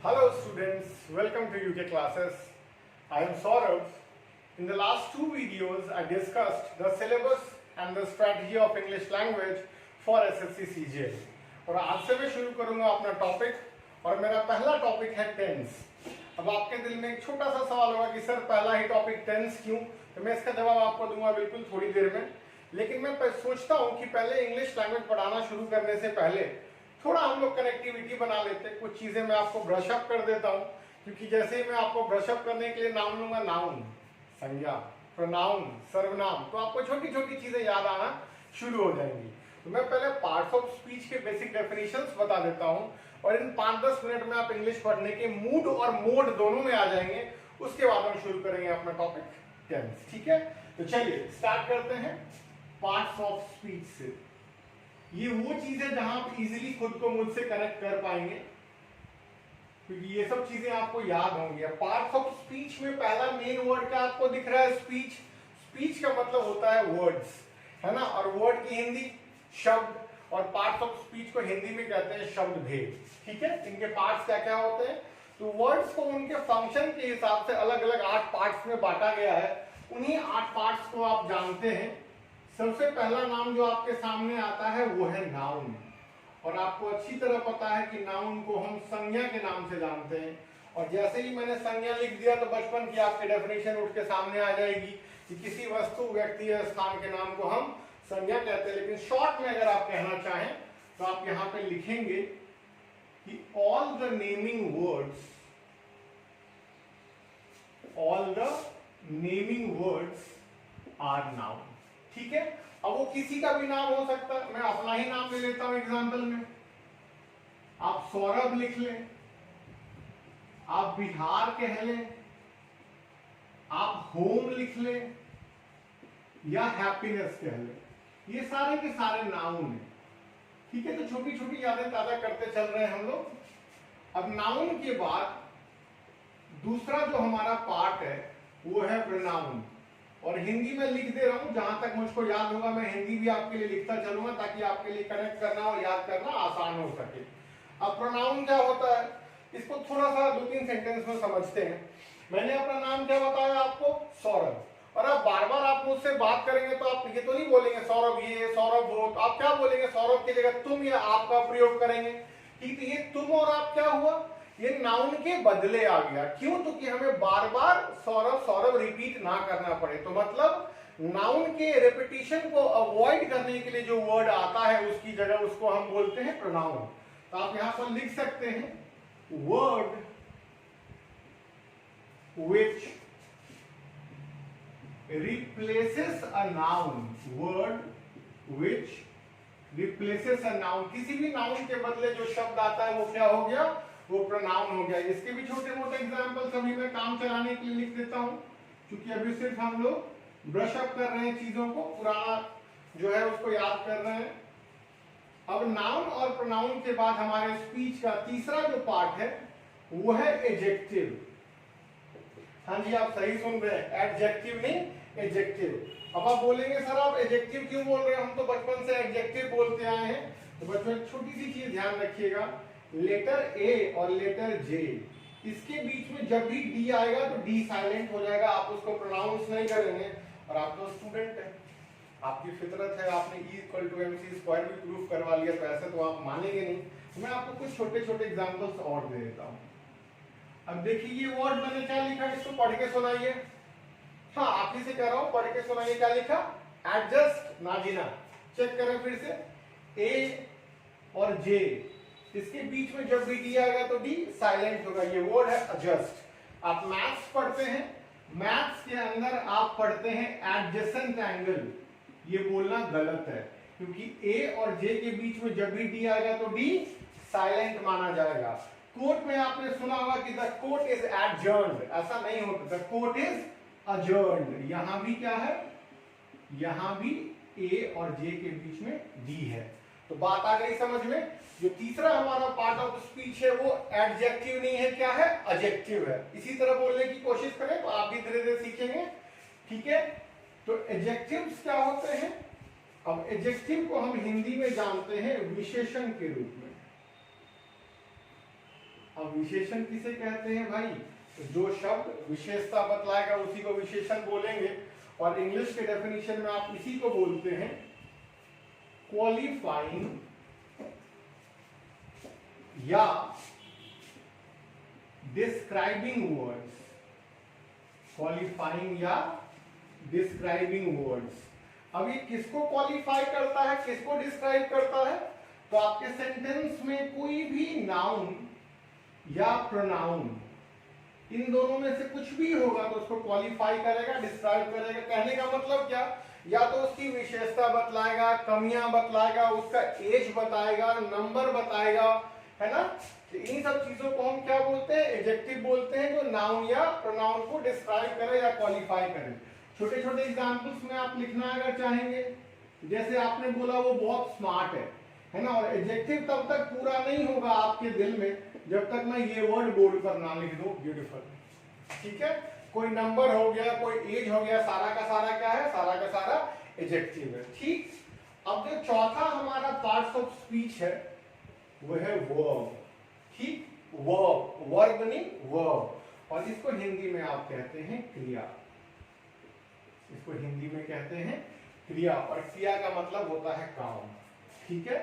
Hello students, welcome to UK classes. I am Saurabh. In the last two videos I discussed the syllabus and the strategy of English language for SSC CGL. और आज से मैं शुरू करूंगा अपना topic और मेरा पहला टॉपिक है टेंस। अब आपके दिल में एक छोटा सा सवाल होगा कि सर पहला ही टॉपिक टेंस क्यों? तो मैं इसका जवाब आपको दूंगा बिल्कुल थोड़ी देर में। लेकिन मैं सोचता हूँ कि पहले इंग्लिश लैंग्वेज पढ़ाना शुरू करने से पहले थोड़ा हम लोग कनेक्टिविटी बना लेते हैं। कुछ चीजें मैं आपको ब्रश अप कर देता हूँ, क्योंकि जैसे ही मैं आपको ब्रश अप करने के लिए नाम लूंगा, नाउन, संज्ञा, प्रोनाउन, सर्वनाम, तो आपको छोटी छोटी चीजें याद आना शुरू हो जाएंगी। तो मैं पहले पार्ट्स ऑफ स्पीच के बेसिक डेफिनेशंस बता देता हूँ और इन 5-10 मिनट में आप इंग्लिश पढ़ने के मूड और मोड दोनों में आ जाएंगे। उसके बाद हम शुरू करेंगे अपना टॉपिक टेंस। ठीक है, तो चलिए स्टार्ट करते हैं पार्ट्स ऑफ स्पीच से। ये वो चीज है जहां आप इजीली खुद को मुझसे कनेक्ट कर पाएंगे, क्योंकि ये सब चीजें आपको याद होंगी। पार्ट्स ऑफ स्पीच में पहला मेन वर्ड क्या आपको दिख रहा है? स्पीच। स्पीच का मतलब होता है वर्ड्स, है ना, और वर्ड की हिंदी शब्द, और पार्ट्स ऑफ स्पीच को हिंदी में कहते हैं शब्द भेद। ठीक है, इनके पार्ट्स क्या क्या होते हैं? तो वर्ड्स को उनके फंक्शन के हिसाब से अलग अलग 8 पार्ट्स में बांटा गया है। उन्हीं 8 पार्ट्स को आप जानते हैं। सबसे पहला नाम जो आपके सामने आता है वो है नाउन, और आपको अच्छी तरह पता है कि नाउन को हम संज्ञा के नाम से जानते हैं। और जैसे ही मैंने संज्ञा लिख दिया तो बचपन की आपकी डेफिनेशन उठ के सामने आ जाएगी कि किसी वस्तु, व्यक्ति या स्थान के नाम को हम संज्ञा कहते हैं। लेकिन शॉर्ट में अगर आप कहना चाहें तो आप यहां पे लिखेंगे कि all the naming words are noun. ठीक है, अब वो किसी का भी नाम हो सकता है। मैं अपना ही नाम ले लेता हूं एग्जांपल में। आप सौरभ लिख लें, आप बिहार कह लें, आप होम लिख लें, या हैप्पीनेस कह लें। ये सारे के सारे नाउन हैं। ठीक है, तो छोटी छोटी यादें ताजा करते चल रहे हैं हम लोग। अब नाउन के बाद दूसरा जो हमारा पार्ट है वो है प्रोनाउन, और हिंदी में लिख दे रहा हूं, जहां तक मुझको याद होगा मैं हिंदी भी आपके लिए लिखता चलूंगा ताकि आपके लिए कनेक्ट करना और याद करना आसान हो सके। अब प्रोनाउन क्या होता है, इसको थोड़ा सा 2-3 सेंटेंस में समझते हैं। मैंने अपना नाम क्या बताया आपको? सौरभ। और अब बार बार आप मुझसे बात करेंगे तो आप ये तो नहीं बोलेंगे सौरभ ये, सौरभ वो, तो आप क्या बोलेंगे? सौरभ की जगह तुम या आप का प्रयोग करेंगे। ठीक है, ये तुम और आप क्या हुआ? ये नाउन के बदले आ गया। क्यों? तो कि हमें बार बार सौरभ सौरभ रिपीट ना करना पड़े। तो मतलब नाउन के रिपीटिशन को अवॉइड करने के लिए जो वर्ड आता है उसकी जगह उसको हम बोलते हैं प्रोनाउन। तो आप यहां पर लिख सकते हैं word which replaces a noun, word which replaces a noun। किसी भी नाउन के बदले जो शब्द आता है वो क्या हो गया? वो प्रोनाउन हो गया। इसके भी छोटे मोटे एग्जांपल्स अभी मैं काम चलाने के लिए लिख देता हूं, क्योंकि अभी सिर्फ हम लोग ब्रश अप कर रहे हैं चीजों को, पुराना जो है उसको याद कर रहे हैं। अब नाउन और प्रोनाउन के बाद हमारे स्पीच का तीसरा जो पार्ट है वो है एडजेक्टिव। हाँ जी, आप सही सुन रहे हैं, एडजेक्टिव नहीं एडजेक्टिव। अब आप बोलेंगे सर आप एडजेक्टिव क्यों बोल रहे हैं? हम तो बचपन से एडजेक्टिव बोलते आए हैं। तो बचपन छोटी सी चीज ध्यान रखिएगा, लेटर ए और लेटर जे, इसके बीच में जब भी डी आएगा तो डी साइलेंट हो जाएगा। आप उसको प्रोनाउंस नहीं करेंगे। और आप तो स्टूडेंट हैं, आपकी फितरत है, आपने E=mc² भी प्रूफ करवा लिया, तो ऐसे तो आप मानेंगे नहीं। तो मैं आपको कुछ छोटे छोटे एग्जाम्पल्स और दे देता हूँ। अब देखिए ये वर्ड मैंने क्या लिखा, इसको पढ़ के सुनाइए। हाँ, आप ही से कह रहा हूं, पढ़ के सुनाइए। क्या लिखा? एडजस्ट। ना जी ना, चेक करें फिर से। ए और जे, इसके बीच में जब भी डी आएगा तो डी साइलेंट होगा। ये वर्ड है एडजस्ट। आप मैथ्स पढ़ते हैं, मैथ्स के अंदर आप पढ़ते हैं एडजेसेंट एंगल। ये बोलना गलत है, क्योंकि ए और जे के बीच में जब भी डी आएगा तो डी साइलेंट माना जाएगा। कोर्ट में आपने सुना होगा कि द कोर्ट इज एडजर्न्ड, ऐसा नहीं होता, द कोर्ट इज अजर्न्ड। यहां भी क्या है? यहां भी ए और जे के बीच में डी है। तो बात आ गई समझ में। जो तीसरा हमारा पार्ट ऑफ स्पीच है वो एडजेक्टिव नहीं है, क्या है? एडजेक्टिव है। इसी तरह बोलने की कोशिश करें तो आप भी धीरे धीरे सीखेंगे। ठीक है, तो एडजेक्टिव्स क्या होते हैं? अब एडजेक्टिव को हम हिंदी में जानते हैं विशेषण के रूप में। अब विशेषण किसे कहते हैं भाई? जो शब्द विशेषता बतलाएगा उसी को विशेषण बोलेंगे, और इंग्लिश के डेफिनेशन में आप इसी को बोलते हैं क्वालिफाइंग या डिस्क्राइबिंग वर्ड्स। क्वालिफाइंग या डिस्क्राइबिंग वर्ड्स। अब ये किसको क्वालिफाई करता है, किसको डिस्क्राइब करता है? तो आपके सेंटेंस में कोई भी नाउन या प्रोनाउन, इन दोनों में से कुछ भी होगा तो उसको क्वालिफाई करेगा, डिस्क्राइब करेगा। कहने का मतलब क्या? या तो उसकी विशेषता बतलाएगा, कमियां बतलाएगा, उसका एज बताएगा, नंबर बताएगा, है ना। तो इन सब चीजों को हम क्या बोलते हैं? एडजेक्टिव बोलते हैं, जो नाउन या प्रोनाउन को डिस्क्राइब करे या क्वालिफाई करे। छोटे छोटे एग्जांपल्स में आप लिखना अगर चाहेंगे, जैसे आपने बोला वो बहुत स्मार्ट है ना, और एडजेक्टिव तब तक पूरा नहीं होगा आपके दिल में जब तक मैं ये वर्ड बोर्ड पर ना लिख दूं, ब्यूटीफुल। ठीक है, कोई नंबर हो गया, कोई एज हो गया, सारा का सारा क्या है? सारा का सारा एडजेक्टिव है। ठीक, अब जो चौथा हमारा पार्ट्स ऑफ स्पीच है वो है वर्ब। ठीक, वर्ब, वर्ब नहीं वर्ब, और इसको हिंदी में आप कहते हैं क्रिया। इसको हिंदी में कहते हैं क्रिया, और क्रिया का मतलब होता है काम। ठीक है,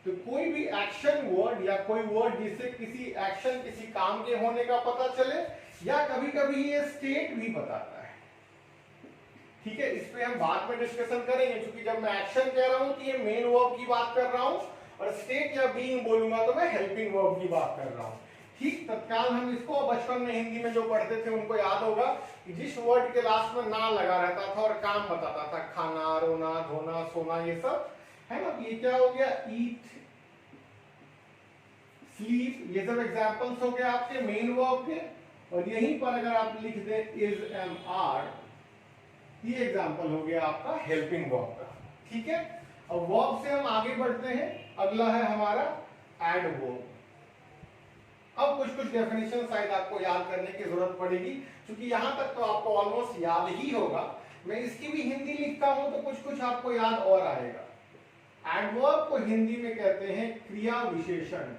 तो कोई भी एक्शन वर्ड या कोई वर्ड जिससे किसी एक्शन, किसी काम के होने का पता चले, या कभी कभी ये स्टेट भी बताता है। ठीक है, इस पे हम बाद में डिस्कशन करेंगे, क्योंकि जब मैं एक्शन कह रहा हूं तो ये मेन वर्ब की बात कर रहा हूं, और स्टेट या बीइंग बोलूंगा तो मैं हेल्पिंग वर्ब की बात कर रहा हूं। ठीक, तत्काल हम इसको बचपन में हिंदी में जो पढ़ते थे उनको याद होगा कि जिस वर्ड के लास्ट में ना लगा रहता था और काम बताता था, खाना, रोना, धोना, सोना, ये सब, है ना। ये क्या हो गया? ईट, स्लीप, ये सब एग्जांपल्स हो गए आपके मेन वर्ब के। और यहीं पर अगर आप लिख दें इज, एम, आर, ये एग्जांपल हो गया आपका हेल्पिंग वर्ब का। ठीक है, अब वर्ब से हम आगे बढ़ते हैं। अगला है हमारा एडवर्ब। अब कुछ कुछ डेफिनेशन शायद आपको याद करने की जरूरत पड़ेगी, क्योंकि यहां तक तो आपको ऑलमोस्ट याद ही होगा। मैं इसकी भी हिंदी लिखता हूं तो कुछ कुछ आपको याद और आएगा। एडवर्ब को हिंदी में कहते हैं क्रिया विशेषण,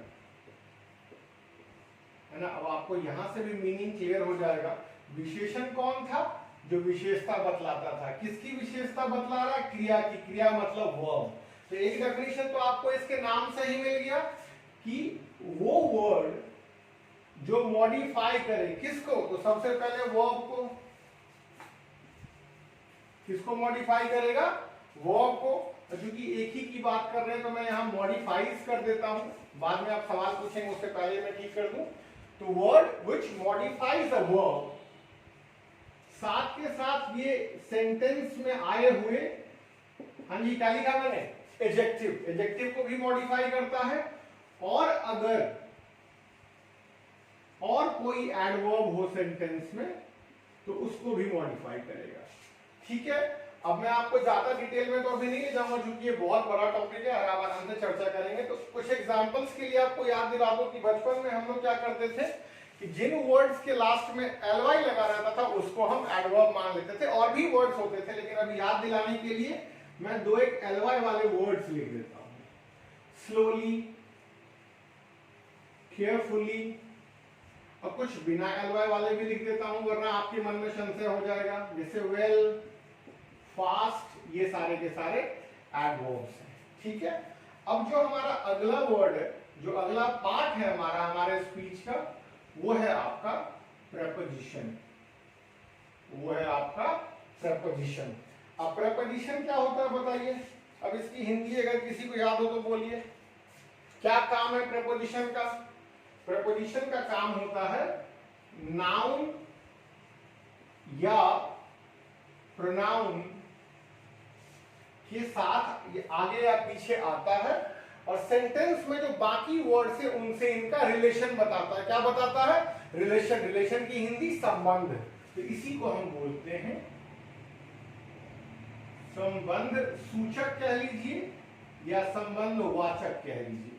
है ना। अब आपको यहां से भी मीनिंग क्लियर हो जाएगा। विशेषण कौन था? जो विशेषता बतलाता था। किसकी विशेषता बतला रहा? क्रिया की। क्रिया मतलब वर्ब। तो एक डेफिनेशन तो आपको इसके नाम से ही मिल गया कि वो वर्ड जो मॉडिफाई करे, किसको? तो सबसे पहले वर्ब को। किसको मॉडिफाई करेगा? वर्ब को। क्योंकि एक ही की बात कर रहे हैं तो मैं यहां मॉडिफाइज कर देता हूं, बाद में आप सवाल पूछेंगे उससे पहले मैं ठीक कर दूं। तो word which modifies a verb, साथ के साथ ये सेंटेंस में आए हुए, हाँ जी क्या लिखा मैंने? एडजेक्टिव। एडजेक्टिव को भी मॉडिफाई करता है, और अगर और कोई एडवर्ब हो सेंटेंस में तो उसको भी मॉडिफाई करेगा। ठीक है, अब मैं आपको ज्यादा डिटेल में तो अभी नहीं ले जाऊंगा, क्योंकि ये बहुत बड़ा टॉपिक है, आप आराम से चर्चा करेंगे। तो कुछ एग्जांपल्स के लिए आपको याद दिला दूं कि बचपन में हम लोग क्या करते थे कि जिन वर्ड्स के लास्ट में एलवाई लगा रहता था उसको हम एडवर्ब मान लेते थे। और भी वर्ड्स होते थे, लेकिन अभी याद दिलाने के लिए मैं दो एक एलवाई वाले वर्ड्स लिख देता हूं। स्लोली, केयरफुली, और कुछ बिना एलवाई वाले भी लिख देता हूं, वरना आपके मन में संशय हो जाएगा। जैसे वेल, फास्ट, ये सारे के सारे एडवर्ब्स हैं। ठीक है, अब जो हमारा अगला वर्ड है, जो अगला पार्ट है हमारा हमारे स्पीच का, वो है आपका प्रेपोजिशन। वो है आपका प्रेपोजिशन। अब प्रेपोजिशन क्या होता है बताइए? अब इसकी हिंदी अगर किसी को याद हो तो बोलिए, क्या काम है प्रेपोजिशन का? प्रेपोजिशन का काम होता है नाउन या प्रोनाउन के साथ ये आगे या पीछे आता है, और सेंटेंस में जो बाकी वर्ड्स है उनसे इनका रिलेशन बताता है। क्या बताता है? रिलेशन। रिलेशन की हिंदी संबंध। तो इसी को हम बोलते हैं संबंध सूचक कह लीजिए, या संबंध वाचक कह लीजिए।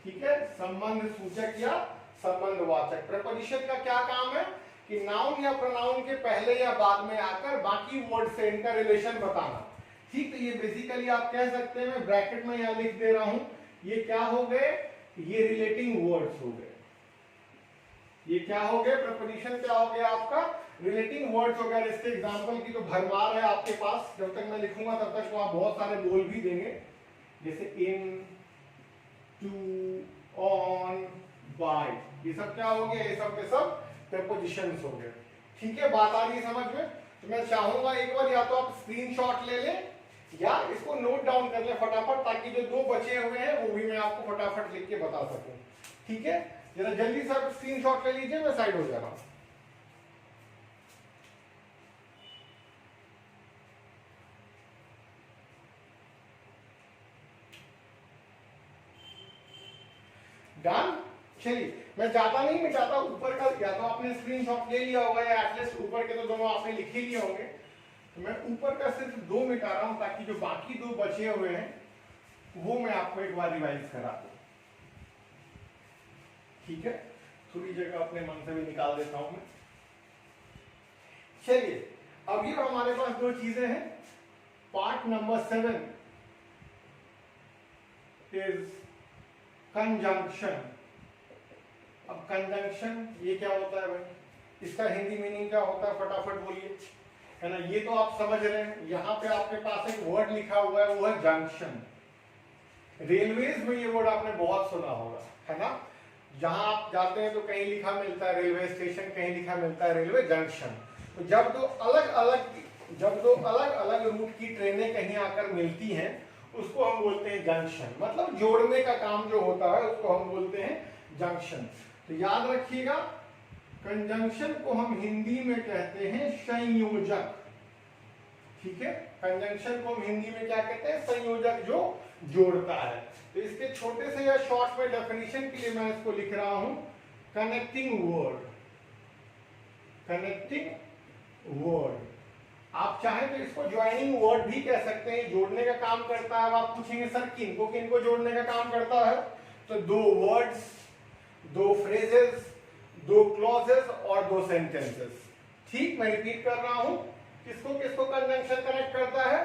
ठीक है, संबंध सूचक या संबंध वाचक। प्रेपोजिशन का क्या काम है कि नाउन या प्रोनाउन के पहले या बाद में आकर बाकी वर्ड से इनका रिलेशन बताना। ठीक, तो ये बेसिकली आप कह सकते हैं, मैं ब्रैकेट में यहां लिख दे रहा हूं, ये क्या हो गए? ये रिलेटिंग वर्ड्स हो गए। ये क्या हो गया, प्रीपोजिशन क्या हो गया आपका, रिलेटिंग वर्ड्स हो गया। इसके एग्जांपल की तो भरमार है आपके पास, जब तक मैं लिखूंगा तब तक तो आप बहुत सारे बोल भी देंगे, जैसे इन, टू, ऑन, बाय, ये सब क्या हो गया, ये सब के सब प्रीपोजिशंस हो गए। ठीक है, बात आ रही है समझ में? तो मैं चाहूंगा एक बार या तो आप स्क्रीनशॉट ले लें या इसको नोट डाउन कर ले फटाफट, ताकि जो दो बचे हुए हैं वो भी मैं आपको फटाफट लिख के बता सकूं। ठीक है, जरा जल्दी से आप स्क्रीनशॉट ले लीजिए, मैं साइड हो जा रहा हूं। डन। चलिए, मैं ज्यादा नहीं मिटाता, ऊपर का या तो आपने स्क्रीनशॉट ले लिया होगा या एटलीस्ट ऊपर के तो दोनों आपने लिख ही लिए होंगे। तो मैं ऊपर का सिर्फ 2 मिटा रहा हूं, ताकि जो बाकी 2 बचे हुए हैं वो मैं आपको एक बार रिवाइज करा दूं। ठीक है, थोड़ी जगह अपने मन से भी निकाल देता हूं मैं। चलिए, अब ये हमारे पास 2 चीजें हैं। Part number 7 is conjunction. अब कंजंक्शन ये क्या होता है भाई, इसका हिंदी मीनिंग क्या होता है, फटाफट बोलिए, है ना? ये तो आप समझ रहे हैं। यहां पे आपके पास एक वर्ड लिखा हुआ है, वो है जंक्शन। रेलवेज में ये वर्ड आपने बहुत सुना होगा, है ना? जहां आप जाते हैं तो कहीं लिखा मिलता है रेलवे स्टेशन, कहीं लिखा मिलता है रेलवे जंक्शन। तो जब दो अलग अलग रूट की ट्रेनें कहीं आकर मिलती हैं, उसको हम बोलते हैं जंक्शन। मतलब जोड़ने का काम जो होता है उसको हम बोलते हैं जंक्शन। तो याद रखिएगा, कंजंक्शन को हम हिंदी में कहते हैं संयोजक। ठीक है, कंजंक्शन को हम हिंदी में क्या कहते हैं, संयोजक, जो जोड़ता है। तो इसके छोटे से या शॉर्ट में डेफिनेशन के लिए मैं इसको लिख रहा हूं कनेक्टिंग वर्ड। कनेक्टिंग वर्ड, आप चाहें तो इसको ज्वाइनिंग वर्ड भी कह सकते हैं, जोड़ने का काम करता है। अब आप पूछेंगे सर किनको जोड़ने का काम करता है, तो 2 वर्ड्स, 2 फ्रेजेस, 2 क्लॉजेस और 2 सेंटेंसेस। ठीक, मैं रिपीट कर रहा हूं, किसको कंजंक्शन कनेक्ट करता है,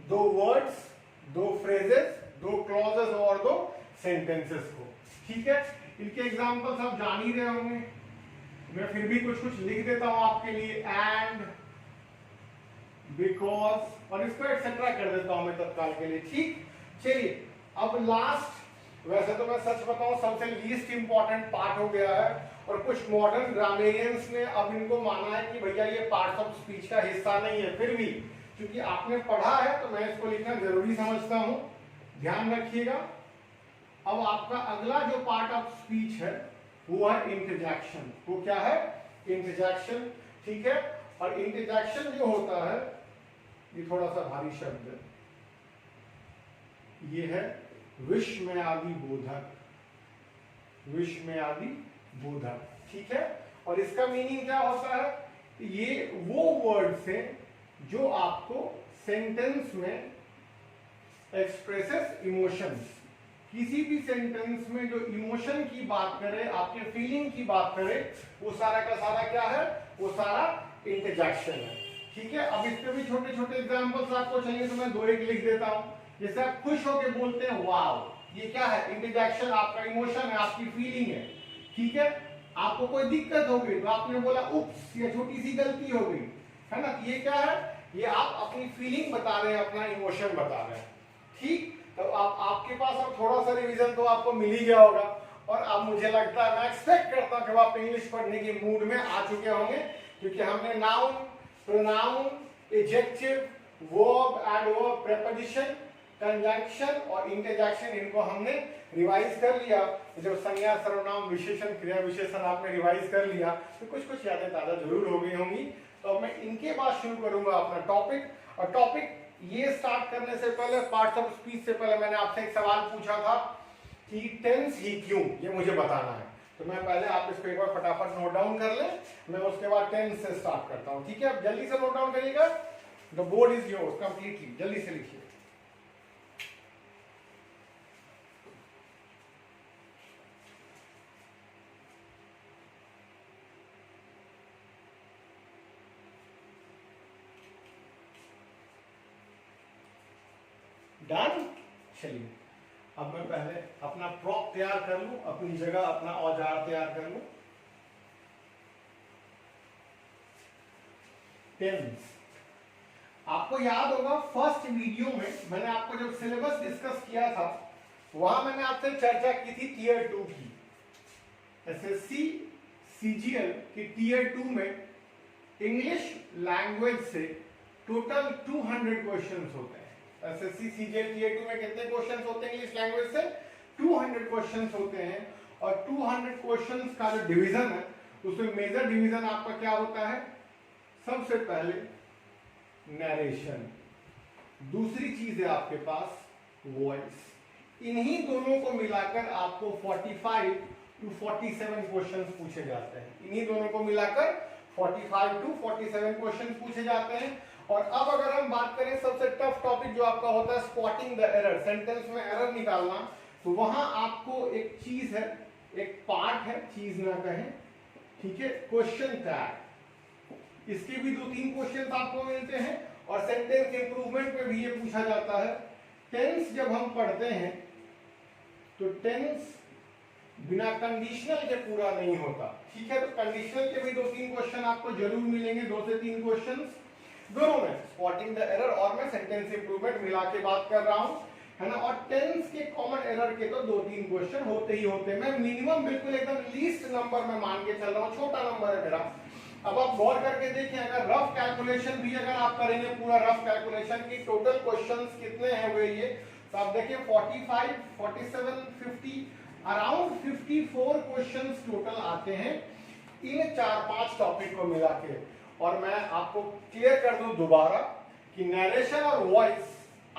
2 वर्ड्स, 2 फ्रेजेस, 2 क्लॉजेस और 2 सेंटेंसेस को। ठीक है, इनके एग्जांपल्स आप जान ही रहे होंगे, मैं फिर भी कुछ लिख देता हूं आपके लिए, एंड, बिकॉज, और इसको एक्सेट्रा कर देता हूं मैं तत्काल के लिए। ठीक, चलिए अब लास्ट, वैसे तो मैं सच बताऊं सबसे लीस्ट इंपॉर्टेंट पार्ट हो गया है, और कुछ मॉडर्न ग्रामेरियंस ने अब इनको माना है कि भैया ये पार्ट ऑफ स्पीच का हिस्सा नहीं है। फिर भी क्योंकि आपने पढ़ा है तो मैं इसको लिखना जरूरी समझता हूं, ध्यान रखिएगा। अब आपका अगला जो पार्ट ऑफ स्पीच है वो है इंटरजेक्शन। वो क्या है, इंटरजेक्शन। ठीक है, और इंटरजेक्शन जो होता है, ये थोड़ा सा भारी शब्द है, ये है विस्मयादि बोधक। विस्मयादि बोधक, ठीक है। और इसका मीनिंग क्या होता है, ये वो वर्ड्स हैं जो आपको सेंटेंस में एक्सप्रेसेस इमोशंस, किसी भी सेंटेंस में जो इमोशन की बात करे, आपके फीलिंग की बात करे, वो सारा का सारा क्या है, वो सारा इंटरजेक्शन है। ठीक है, अब इसके भी छोटे छोटे एग्जांपल्स आपको चाहिए तो मैं 2-1 लिख देता हूं। जैसे आप खुश होकर बोलते हैं वाव, ये क्या है, इंटरजेक्शन, आपका इमोशन है, आपकी फीलिंग है। ठीक है, आपको कोई दिक्कत हो गई तो आपने बोला उप्स, ये छोटी सी गलती हो गई, है ना, ये क्या है, ये आप अपनी फीलिंग बता रहे हैं, अपना इमोशन बता रहे हैं। ठीक, तो आपके पास अब थोड़ा सा रिवीजन तो आपको मिल ही गया होगा, और अब मुझे लगता है, मैं एक्सपेक्ट करता हूं कि आप इंग्लिश पढ़ने के मूड में आ चुके होंगे, क्योंकि हमने noun, pronoun, adjective, verb, adverb, preposition, conjunction और इंटरजेक्शन, इनको हमने रिवाइज कर लिया। जब संज्ञा, सर्वनाम, विशेषण, क्रिया विशेषण आपने रिवाइज कर लिया तो कुछ कुछ यादें ताजा जरूर हो गई होंगी। तो अब मैं इनके बाद शुरू करूंगा अपना टॉपिक। और टॉपिक ये स्टार्ट करने से पहले, पार्ट्स ऑफ स्पीच से पहले, मैंने आपसे एक सवाल पूछा था कि टेंस ही क्यों, ये मुझे बताना है। तो मैं पहले, आप इसको एक बार फटाफट नोट डाउन कर लें, मैं उसके बाद टेंस से स्टार्ट करता हूं। ठीक है, अब जल्दी से नोट डाउन करिएगा, the board is yours completely, जल्दी से लिखिए। डन। चलिए, अब मैं पहले अपना प्रॉप तैयार कर लूं, अपनी जगह, अपना औजार तैयार कर लूं। टेंस। आपको याद होगा फर्स्ट वीडियो में मैंने आपको जब सिलेबस डिस्कस किया था वहां मैंने आपसे चर्चा की थी टीयर 2 की। एसएससी सीजीएल की टीयर 2 में इंग्लिश लैंग्वेज से टोटल 200 क्वेश्चंस होते हैं। एसएससी सीजीएल टीयर 2 में कितने क्वेश्चंस होते हैं इंग्लिश लैंग्वेज से? 200 क्वेश्चंस होते हैं। और 200 क्वेश्चंस का जो डिवीजन है उसमें मेजर डिवीजन आपका क्या होता है? सबसे पहले नरेशन, दूसरी चीज है आपके पास वॉइस। इन्हीं दोनों को मिलाकर आपको 45 टू 47 क्वेश्चंस पूछे जाते हैं। इन्हीं दोनों को मिलाकर 45 टू 47 क्वेश्चन पूछे जाते हैं। और अब अगर हम बात करें सबसे टफ टॉपिक जो आपका होता है स्पॉटिंग द एरर, सेंटेंस में एरर निकालना, तो वहां आपको एक चीज है, एक पार्ट है, चीज ना कहें, ठीक है, क्वेश्चन टैग। इसके भी 2-3 क्वेश्चन आपको मिलते हैं। और सेंटेंस इंप्रूवमेंट में भी ये पूछा जाता है। टेंस जब हम पढ़ते हैं तो टेंस बिना कंडीशनल के पूरा नहीं होता, ठीक है। तो कंडीशनल के भी 2-3 क्वेश्चन आपको जरूर मिलेंगे, 2 से 3 क्वेश्चन दोनों में, स्पॉटिंग द एरर और मैं सेंटेंस इंप्रूवमेंट मिला के बात कर रहा हूं, है ना। और टेंस के कॉमन एरर के तो 2-3 क्वेश्चन होते ही होते हैं। मैं मिनिमम बिल्कुल एकदम लीस्ट नंबर में मान के चल रहा हूं, छोटा नंबर है मेरा। अब आप गौर करके देखिए, अगर रफ कैलकुलेशन भी अगर आप करेंगे, पूरा रफ कैलकुलेशन की टोटल क्वेश्चंस कितने हैं हुए ये, तो आप देखिए 45, 47, 50, अराउंड 54 क्वेश्चंस टोटल आते हैं इन 4-5 टॉपिक को मिला के। और मैं आपको क्लियर कर दूं दोबारा कि नरेशन और वॉइस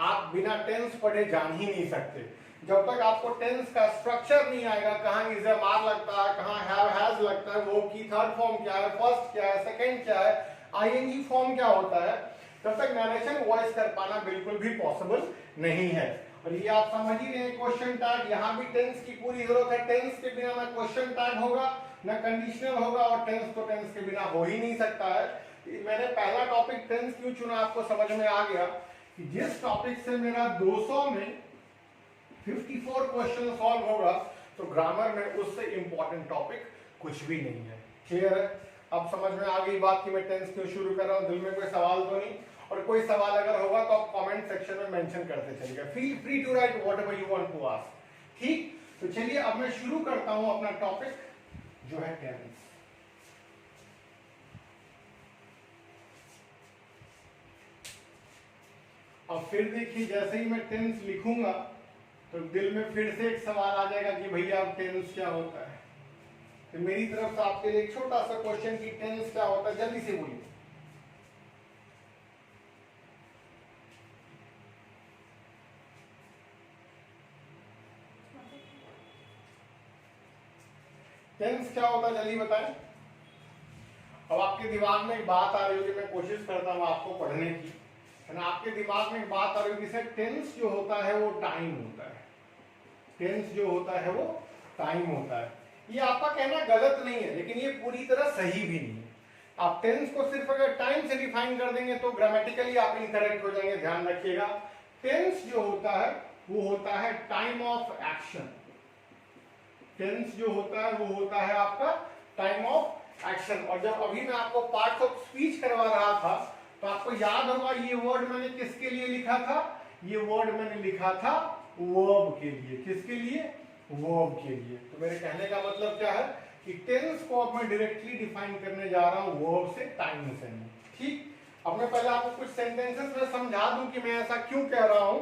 आप बिना टेंस पढ़े जान ही नहीं सकते। जब तक आपको टेंस का स्ट्रक्चर नहीं आएगा, कहां इज आर लगता है, कहां हैव हैज लगता है, वो की थर्ड फॉर्म क्या है, फर्स्ट क्या है, सेकंड क्या है, आईएनजी फॉर्म क्या होता है, तब तक नरेशन वॉइस कर पाना बिल्कुल भी पॉसिबल नहीं है। और ये आप समझ ही रहे हैं, क्वेश्चन टैग, यहाँ भी टेंस की पूरी जरूरत है। टेंस के बिना ना क्वेश्चन टैग होगा ना कंडीशनल होगा, और टेंस तो टेंस के बिना हो ही नहीं सकता है। मैंने पहला टॉपिक टेंस क्यों चुना आपको समझ में आ गया कि जिस टॉपिक से मेरा 200 में 54 क्वेश्चन सॉल्व होगा, तो ग्रामर में उससे इंपॉर्टेंट टॉपिक कुछ भी नहीं है। क्लियर है? अब समझ में आ गई बात कि मैं टेंस क्यों शुरू कर रहा हूं। दिल में कोई सवाल तो नहीं? और कोई सवाल अगर होगा तो आप कमेंट सेक्शन में मेंशन करते चलिएगा। Feel free to write whatever you want to ask. ठीक, तो चलिए अब मैं शुरू करता हूं अपना टॉपिक जो है टेंस। अब फिर देखिए, जैसे ही मैं टेंस लिखूंगा तो दिल में फिर से एक सवाल आ जाएगा कि भैया अब टेंस क्या होता है। तो मेरी तरफ से आपके लिए एक छोटा सा क्वेश्चन कि टेंस क्या होता है, जल्दी से बोलिए। टेंस क्या होता है जल्दी बताएं। अब आपके दिमाग में एक बात आ रही होगी, मैं कोशिश करता हूं आपको पढ़ने की, है ना। आपके दिमाग में एक बात आ रही होगी, सर टेंस जो होता है वो टाइम होता है। टेंस जो होता है वो टाइम होता है। ये आपका कहना गलत नहीं है, लेकिन ये पूरी तरह सही भी नहीं है। आप टेंस को सिर्फ अगर टाइम से डिफाइन कर देंगे तो ग्रामेटिकली आप इनकरेक्ट हो जाएंगे। ध्यान रखिएगा, टेंस जो होता है वो होता है टाइम ऑफ एक्शन। टेंस जो होता है वो होता है आपका टाइम ऑफ एक्शन। और जब अभी मैं आपको पार्ट ऑफ स्पीच करवा रहा था तो आपको याद होगा ये वर्ड मैंने किसके लिए लिखा था? ये वर्ड मैंने लिखा था वर्ब के लिए। किसके लिए? वर्ब के लिए। तो मेरे कहने का मतलब क्या है कि टेंस को अब मैं डायरेक्टली डिफाइन करने जा रहा हूं वर्ब से, टाइम से नहीं। ठीक, अब मैं पहले आपको कुछ सेंटेंसेस में समझा दूं कि मैं ऐसा क्यों कह रहा हूं,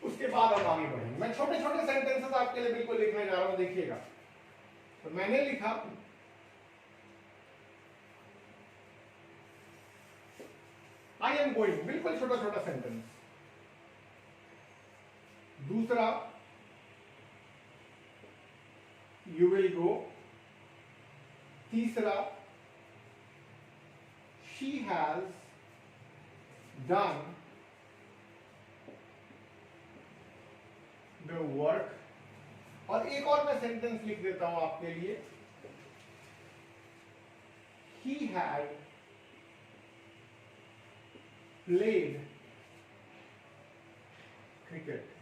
उसके बाद हम आगे बढ़ेंगे। मैं छोटे छोटे सेंटेंसेस आपके लिए बिल्कुल लिखने जा रहा हूं, देखिएगा। तो मैंने लिखा आई एम गोइंग, बिल्कुल छोटा छोटा सेंटेंस। दूसरा यू विल गो। तीसरा she has done the work. और एक और मैं सेंटेंस लिख देता हूं आपके लिए, he had played cricket.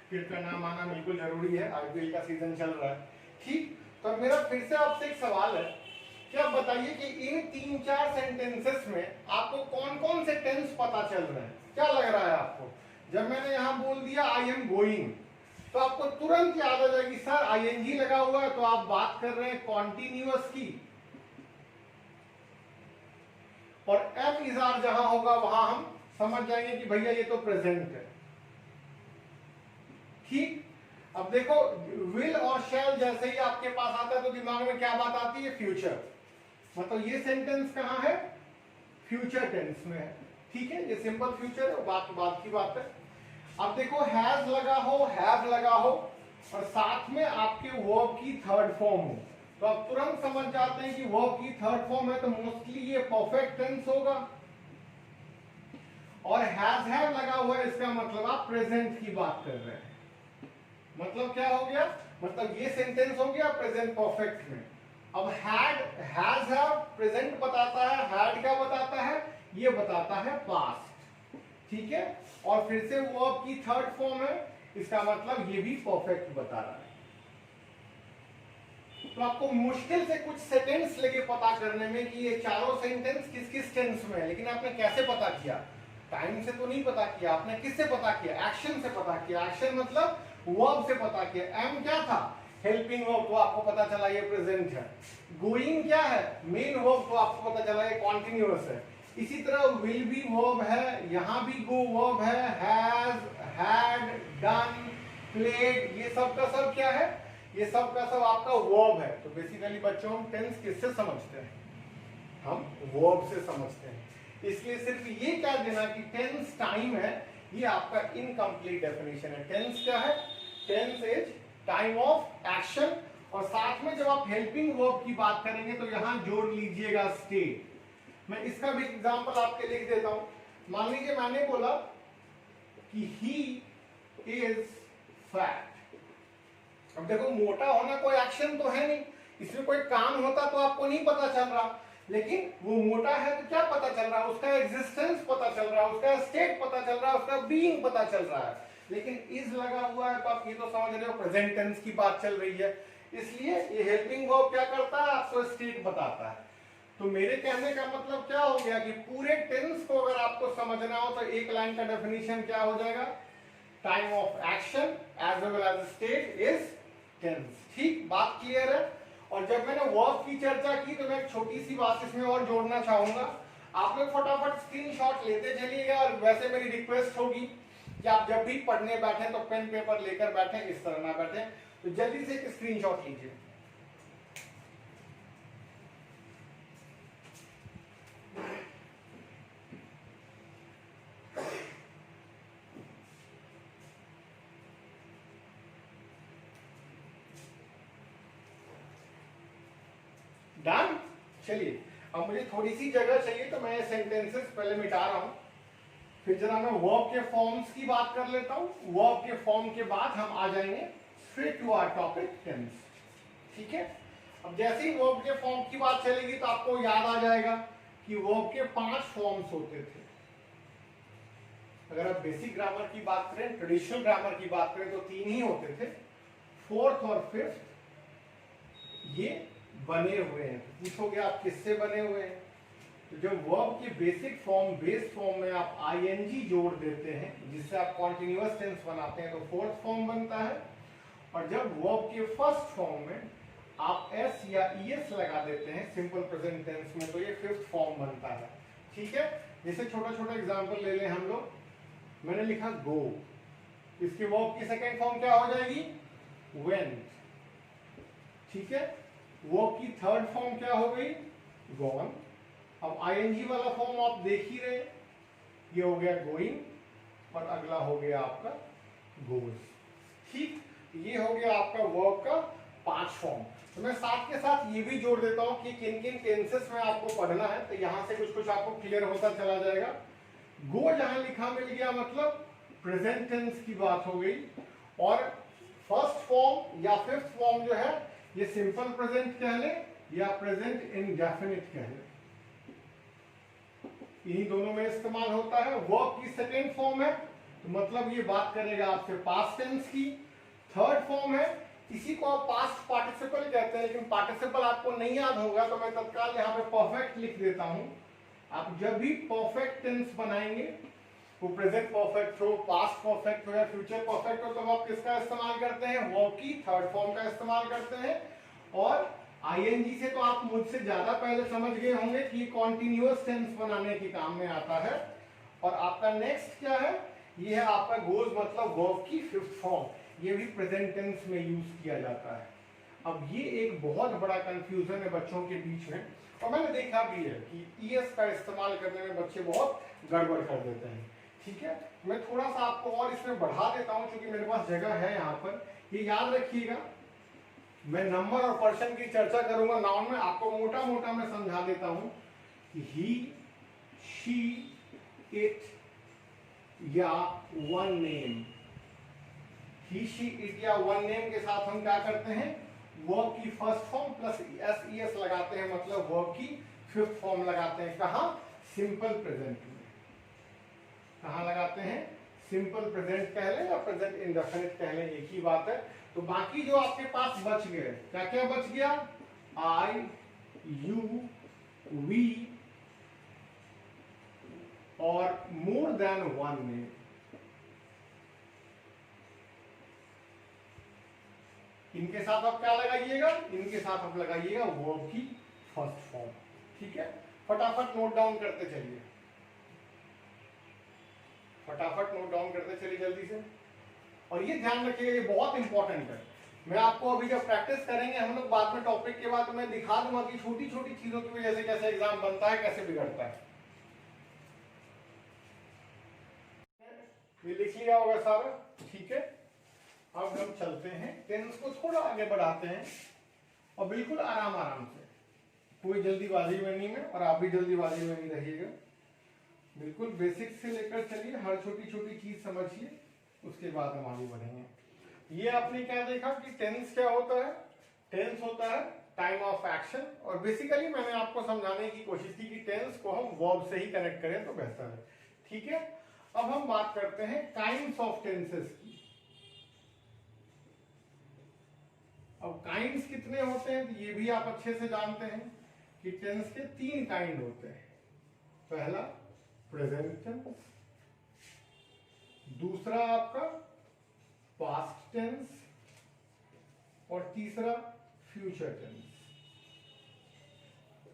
Cricket का नाम आना बिल्कुल जरूरी है, आईपीएल का सीजन चल रहा है। ठीक, तो मेरा फिर से आपसे एक सवाल है क्या बताइए कि इन 3-4 सेंटेंसेस में आपको कौन कौन से टेंस पता चल रहे हैं? क्या लग रहा है आपको? जब मैंने यहां बोल दिया आई एम गोइंग, तो आपको तुरंत याद आ जाएगी सर आईएनजी लगा हुआ है, तो आप बात कर रहे हैं कॉन्टिन्यूअस की, और एम इजार जहां होगा वहां हम समझ जाएंगे कि भैया ये तो प्रेजेंट है। ठीक, अब देखो विल और शैल जैसे ही आपके पास आता है तो दिमाग में क्या बात आती है? फ्यूचर। मतलब ये सेंटेंस कहां है? फ्यूचर टेंस में है। ठीक है, ये सिंपल फ्यूचर है, बात की बात है। अब देखो हैज लगा हो, हैव लगा हो, और साथ में आपके वर्ब की थर्ड फॉर्म हो, तो आप तुरंत समझ जाते हैं कि वर्ब की थर्ड फॉर्म है तो मोस्टली ये परफेक्ट टेंस होगा। और हैज हैव लगा हुआ है, इसका मतलब आप प्रेजेंट की बात कर रहे हैं। मतलब क्या हो गया? मतलब ये सेंटेंस हो गया प्रेजेंट परफेक्ट में। अब हैड, हैज हैव प्रेजेंट बताता है, हैड क्या बताता है? ये बताता है पास्ट। ठीक है, और फिर से वर्ब की थर्ड फॉर्म है, इसका मतलब ये भी परफेक्ट बता रहा है। तो आपको मुश्किल से कुछ सेकेंड्स लगे पता करने में कि ये चारों सेंटेंस किस किस टेंस में है, लेकिन आपने कैसे पता किया? टाइम से तो नहीं पता किया, आपने किससे पता किया? एक्शन से पता किया। एक्शन मतलब वर्ब से पता किया। एम क्या था? हेल्पिंग वर्ब, तो आपको पता चला ये प्रेजेंट है। गोइंग क्या है? मेन वर्ब, तो आपको पता चला ये कॉन्टिन्यूअस है। इसी तरह विल भी वर्ब है, यहां भी गो वर्ब है, हैज, हैड, डन, प्लेड, ये सब का सब क्या है? ये सब का सब आपका वर्ब है। तो बेसिकली बच्चों हम टेंस किससे समझते हैं? हम वर्ब से समझते हैं। इसलिए सिर्फ ये क्या देना कि टेंस टाइम है, ये आपका इनकम्प्लीट डेफिनेशन है। टेंस क्या है? Tense is time of action, और साथ में जब आप हेल्पिंग वर्ब की बात करेंगे तो यहां जोड़ लीजिएगा स्टेट। मैं इसका भी एग्जांपल आपके लिख देता हूं। मान लीजिए मैंने बोला कि ही इज फैट। अब देखो मोटा होना कोई एक्शन तो है नहीं, इसमें कोई काम होता तो आपको नहीं पता चल रहा, लेकिन वो मोटा है तो क्या पता चल रहा है? उसका एग्जिस्टेंस पता चल रहा है, उसका स्टेट पता चल रहा है, उसका बीइंग पता चल रहा है। लेकिन इज लगा हुआ है तो आप ये तो समझ रहे हो प्रेजेंट टेंस की बात चल रही है, इसलिए ये हेल्पिंग वर्ब क्या करता है? आपको स्टेट बताता है। तो मेरे कहने का मतलब क्या हो गया कि पूरे टेंस को अगर आपको समझना हो तो एक लाइन का डेफिनेशन क्या हो जाएगा? Time of action as well as state is tense. ठीक, बात क्लियर है? और जब मैंने वर्ब की चर्चा की तो मैं एक छोटी सी बात इसमें और जोड़ना चाहूंगा। आप लोग फटाफट स्क्रीनशॉट लेते चलिएगा, और वैसे मेरी रिक्वेस्ट होगी कि आप जब भी पढ़ने बैठे तो पेन पेपर लेकर बैठे, इस तरह ना बैठे, तो जल्दी से एक स्क्रीनशॉट लीजिए। डन? चलिए, अब मुझे थोड़ी सी जगह चाहिए तो मैं सेंटेंसेस पहले मिटा रहा हूं, फिर जरा मैं वर्ब के फॉर्म्स की बात कर लेता हूं। वर्ब के फॉर्म के बाद हम आ जाएंगे straight to our topic tense. ठीक है, अब जैसे ही वर्ब के फॉर्म की बात चलेगी तो आपको याद आ जाएगा कि वर्ब के 5 फॉर्म्स होते थे। अगर आप बेसिक ग्रामर की बात करें, ट्रेडिशनल ग्रामर की बात करें तो 3 ही होते थे, 4th और 5th ये बने हुए हैं। तो पूछोगे आप किससे बने हुए हैं? तो जब वर्ब के बेसिक फॉर्म, बेस फॉर्म में आप आईएनजी जोड़ देते हैं जिससे आप कॉन्टिन्यूअस टेंस बनाते हैं तो 4th फॉर्म बनता है, और जब वर्ब के फर्स्ट फॉर्म में आप एस या ईएस लगा देते हैं सिंपल प्रेजेंट टेंस में तो ये 5th फॉर्म बनता है। ठीक है, जैसे छोटा छोटा एग्जांपल ले लें हम लोग। मैंने लिखा गो, इसके वर्ब की सेकंड फॉर्म क्या हो जाएगी? वेंट। ठीक है, वर्ब की थर्ड फॉर्म क्या हो गई? गॉन। अब आईएनजी वाला फॉर्म आप देख ही रहे, ये हो गया गोइंग, और अगला हो गया आपका गोज। ठीक, ये हो गया आपका वर्ब का 5 फॉर्म। तो मैं साथ के साथ ये भी जोड़ देता हूं कि किन किन टेंसेस में आपको पढ़ना है, तो यहां से कुछ कुछ आपको क्लियर होता चला जाएगा। गो जहां लिखा मिल गया मतलब प्रेजेंट टेंस की बात हो गई, और फर्स्ट फॉर्म या 5th फॉर्म जो है ये सिंपल प्रेजेंट कह ले या प्रेजेंट इंडेफिनिट कह ले, इन्हीं दोनों में इस्तेमाल होता है। वर्ब की सेकेंड फॉर्म है तो मतलब ये बात करेगा आपसे पास्ट टेंस की। थर्ड फॉर्म है इसी को आप पास्ट पार्टिसिपल कहते हैं, लेकिन पार्टिसिपल आपको नहीं याद होगा तो मैं तत्काल यहाँ पे परफेक्ट लिख देता हूं। आप जब भी परफेक्ट टेंस बनाएंगे, वो प्रेजेंट परफेक्ट हो, पास्ट परफेक्ट हो या फ्यूचर परफेक्ट हो, तो आप किसका इस्तेमाल करते हैं? वर्ब की थर्ड फॉर्म का इस्तेमाल करते हैं। और आईएनजी से तो आप मुझसे ज्यादा पहले समझ गए होंगे कि कॉन्टिन्यूअस टेंस बनाने के काम में आता है। और आपका नेक्स्ट क्या है? ये है आपका गोज, मतलब वर्ब की फिफ्थ फॉर्म, ये भी प्रेजेंट टेंस में यूज किया जाता है। अब ये एक बहुत बड़ा कंफ्यूजन है बच्चों के बीच में, और मैंने देखा भी है कि ईएस का इस्तेमाल करने में बच्चे बहुत गड़बड़ कर देते हैं। ठीक है, मैं थोड़ा सा आपको और इसमें बढ़ा देता हूं क्योंकि मेरे पास जगह है यहाँ पर। ये याद रखिएगा, मैं नंबर और पर्सन की चर्चा करूंगा नाउन में, आपको मोटा मोटा मैं समझा देता हूं कि ही, शी, इट या one name. He, she, it या वन नेम के साथ हम क्या करते हैं? वर्ब की first form plus S E S लगाते हैं, मतलब वर्ब की फिफ्थ फॉर्म लगाते हैं। कहाँ? सिंपल प्रेजेंट में। कहाँ लगाते हैं? सिंपल प्रेजेंट कह लें या प्रेजेंट इंडेफिनिट कह लें, एक ही बात है। तो बाकी जो आपके पास बच गए, क्या क्या बच गया? आई, यू, वी और मोर देन वन नेम। इनके साथ आप क्या लगाइएगा? इनके साथ आप लगाइएगा वर्ब की फर्स्ट फॉर्म। ठीक है, फटाफट नोट डाउन करते चलिए, फटाफट नोट डाउन करते चलिए जल्दी से। और ये ध्यान रखिएगा, ये बहुत इंपॉर्टेंट है। मैं आपको अभी जब प्रैक्टिस करेंगे हम लोग बाद में टॉपिक के बाद, तो मैं दिखा दूंगा कि छोटी छोटी चीजों की वजह से कैसे एग्जाम बनता है, कैसे बिगड़ता है। ये लिख लिया होगा सारा? ठीक है, अब हम चलते हैं, टेंस को थोड़ा आगे बढ़ाते हैं और बिल्कुल आराम आराम से, कोई जल्दीबाजी में नहीं है और आप भी जल्दीबाजी में नहीं रहिएगा। बिल्कुल बेसिक से लेकर चलिए, हर छोटी छोटी चीज समझिए, उसके बाद हम आगे बढ़ेंगे। ये आपने क्या देखा कि टेंस क्या होता है? टेंस होता है टाइम ऑफ एक्शन, और बेसिकली मैंने आपको समझाने की कोशिश की कि टेंस को हम वर्ब से ही कनेक्ट करें तो बेहतर है। ठीक है, अब हम बात करते हैं काइंड्स ऑफ टेंसेस की। अब काइंड्स कितने होते हैं तो ये भी आप अच्छे से जानते हैं कि टेंस के तीन काइंड होते हैं। पहला प्रेजेंट टेंस, दूसरा आपका पास्ट टेंस और तीसरा फ्यूचर टेंस।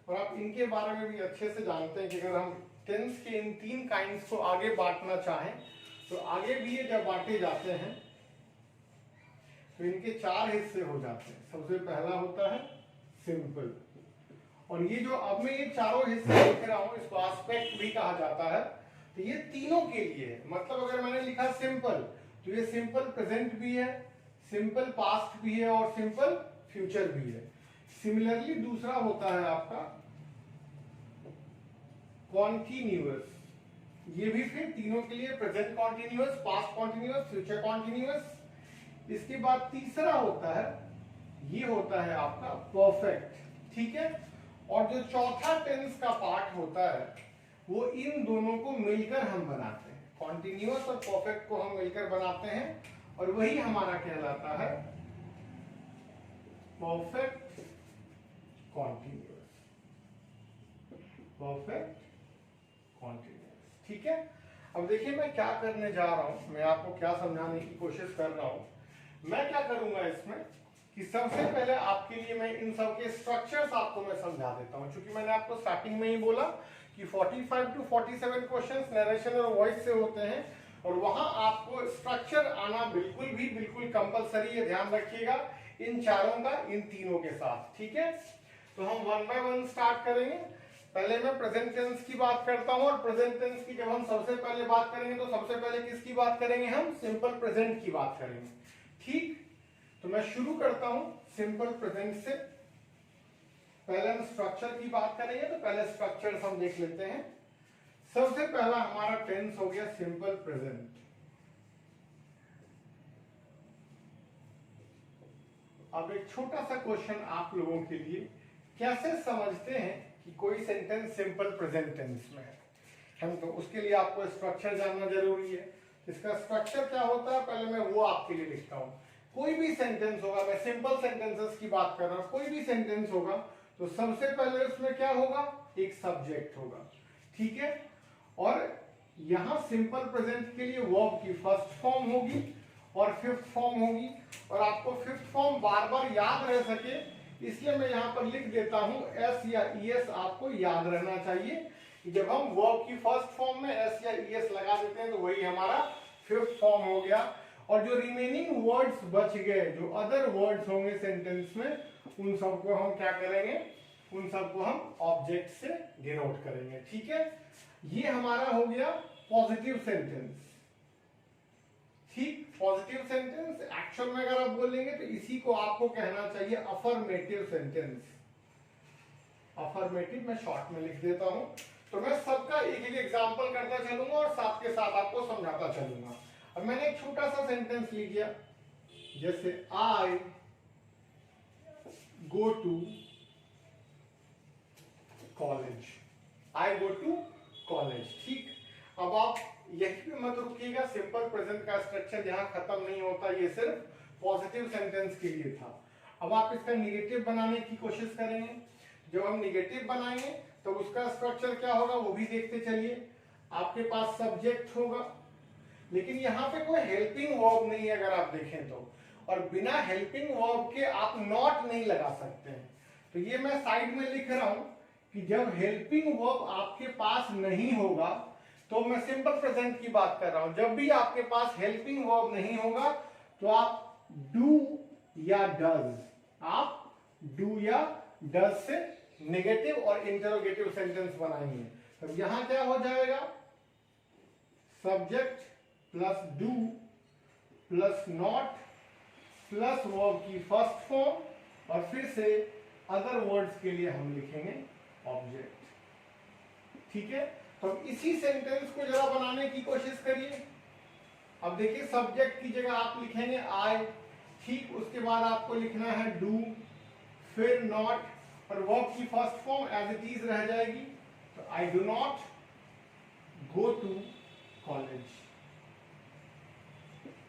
और आप इनके बारे में भी अच्छे से जानते हैं कि अगर हम टेंस के इन तीन काइंड्स को आगे बांटना चाहें तो आगे भी ये जब बांटे जाते हैं तो इनके चार हिस्से हो जाते हैं। सबसे पहला होता है सिंपल, और ये जो अब मैं ये चारों हिस्से लिख रहा हूं इसको एस्पेक्ट भी कहा जाता है। तो ये तीनों के लिए है, मतलब अगर मैंने लिखा सिंपल तो ये सिंपल प्रेजेंट भी है, सिंपल पास्ट भी है और सिंपल फ्यूचर भी है। सिमिलरली दूसरा होता है आपका कॉन्टिन्यूअस, ये भी फिर तीनों के लिए present continuous, past continuous, future continuous. इसके बाद तीसरा होता है, ये होता है आपका परफेक्ट। ठीक है, और जो चौथा टेंस का पार्ट होता है वो इन दोनों को मिलकर हम बनाते हैं, कॉन्टिन्यूअस और परफेक्ट को हम मिलकर बनाते हैं, और वही हमारा कहलाता है परफेक्ट कॉन्टिन्यूअस। Perfect continuous. ठीक है, अब देखिए मैं क्या करने जा रहा हूं, मैं आपको क्या समझाने की कोशिश कर रहा हूं। मैं क्या करूंगा इसमें कि सबसे पहले आपके लिए मैं इन सब के स्ट्रक्चर्स आपको मैं समझा देता हूं, क्योंकि मैंने आपको स्टार्टिंग में ही बोला कि 45 to 47 क्वेश्चंस नरेशन और वॉइस से होते हैं, और वहां आपको स्ट्रक्चर आना बिल्कुल कंपलसरी है। ध्यान रखिएगा इन चारों का, इन तीनों के साथ। ठीक है, तो हम वन बाय वन स्टार्ट करेंगे। पहले मैं प्रेजेंट टेंस की बात करता हूं, और प्रेजेंट टेंस की जब हम सबसे पहले बात करेंगे तो सबसे पहले किसकी बात करेंगे? हम सिंपल प्रेजेंट की बात करेंगे। ठीक, तो मैं शुरू करता हूं सिंपल प्रेजेंट से। पहले हम स्ट्रक्चर की बात करेंगे, तो पहले स्ट्रक्चर हम देख लेते हैं। सबसे पहला हमारा टेंस हो गया सिंपल प्रेजेंट। अब एक छोटा सा क्वेश्चन आप लोगों के लिए, कैसे समझते हैं कि कोई सेंटेंस सिंपल प्रेजेंट टेंस में है? हम तो उसके लिए आपको स्ट्रक्चर जानना जरूरी है। इसका स्ट्रक्चर क्या होता है पहले मैं वो आपके लिए लिखता हूं। कोई भी सेंटेंस होगा, मैं सिंपल सेंटेंसेस की बात कर रहा हूं, कोई भी सेंटेंस होगा तो सबसे पहले उसमें क्या होगा, एक सब्जेक्ट होगा, ठीक है। और यहां सिंपल प्रेजेंट के लिए वर्ब की फर्स्ट फॉर्म होगी और फिफ्थ फॉर्म होगी, और आपको फिफ्थ फॉर्म बार बार याद रह सके इसलिए मैं यहां पर लिख देता हूं एस या ईएस, आपको याद रहना चाहिए। जब हम वर्ब की फर्स्ट फॉर्म में एस या ईएस लगा देते हैं तो वही हमारा फिफ्थ फॉर्म हो गया, और जो रिमेनिंग वर्ड्स बच गए, जो अदर वर्ड्स होंगे सेंटेंस में, उन सबको हम क्या करेंगे, उन सबको हम ऑब्जेक्ट से डिनोट करेंगे, ठीक है। ये हमारा हो गया पॉजिटिव सेंटेंस, ठीक। पॉजिटिव सेंटेंस एक्शन में अगर आप बोलेंगे तो इसी को आपको कहना चाहिए अफर्मेटिव सेंटेंस। अफर्मेटिव मैं शॉर्ट में लिख देता हूं, तो मैं सबका एक एक एग्जांपल करता चलूंगा और साथ के साथ आपको समझाता चलूंगा। अब मैंने एक छोटा सा सेंटेंस लिख दिया, जैसे I go to college, I go to college, ठीक। अब आप यही पे मत रुकिएगा, सिंपल प्रेजेंट का स्ट्रक्चर यहाँ खत्म नहीं होता, ये सिर्फ पॉजिटिव सेंटेंस के लिए था। अब आप इसका निगेटिव बनाने की कोशिश करेंगे, जब हम निगेटिव बनाएंगे तो उसका स्ट्रक्चर क्या होगा वो भी देखते चलिए। आपके पास सब्जेक्ट होगा, लेकिन यहाँ पे कोई हेल्पिंग वर्ब नहीं है अगर आप देखें तो, और बिना हेल्पिंग वर्ब के आप नॉट नहीं लगा सकते हैं। तो ये मैं साइड में लिख रहा हूं कि जब हेल्पिंग वर्ब आपके पास नहीं होगा, तो मैं सिंपल प्रेजेंट की बात कर रहा हूं, जब भी आपके पास हेल्पिंग वर्ब नहीं होगा तो आप डू या डज, आप डू या डज से नेगेटिव और इंटरोगेटिव सेंटेंस बनाएंगे। तो यहां क्या हो जाएगा, subject plus do plus not plus verb की फर्स्ट फॉर्म, और फिर से अदर वर्ड्स के लिए हम लिखेंगे ऑब्जेक्ट, ठीक है। तो इसी सेंटेंस को जरा बनाने की कोशिश करिए। अब देखिए सब्जेक्ट की जगह आप लिखेंगे आई, ठीक, उसके बाद आपको लिखना है डू, फिर नॉट, और वर्ब की first form as it is रह जाएगी। तो I do not go to college,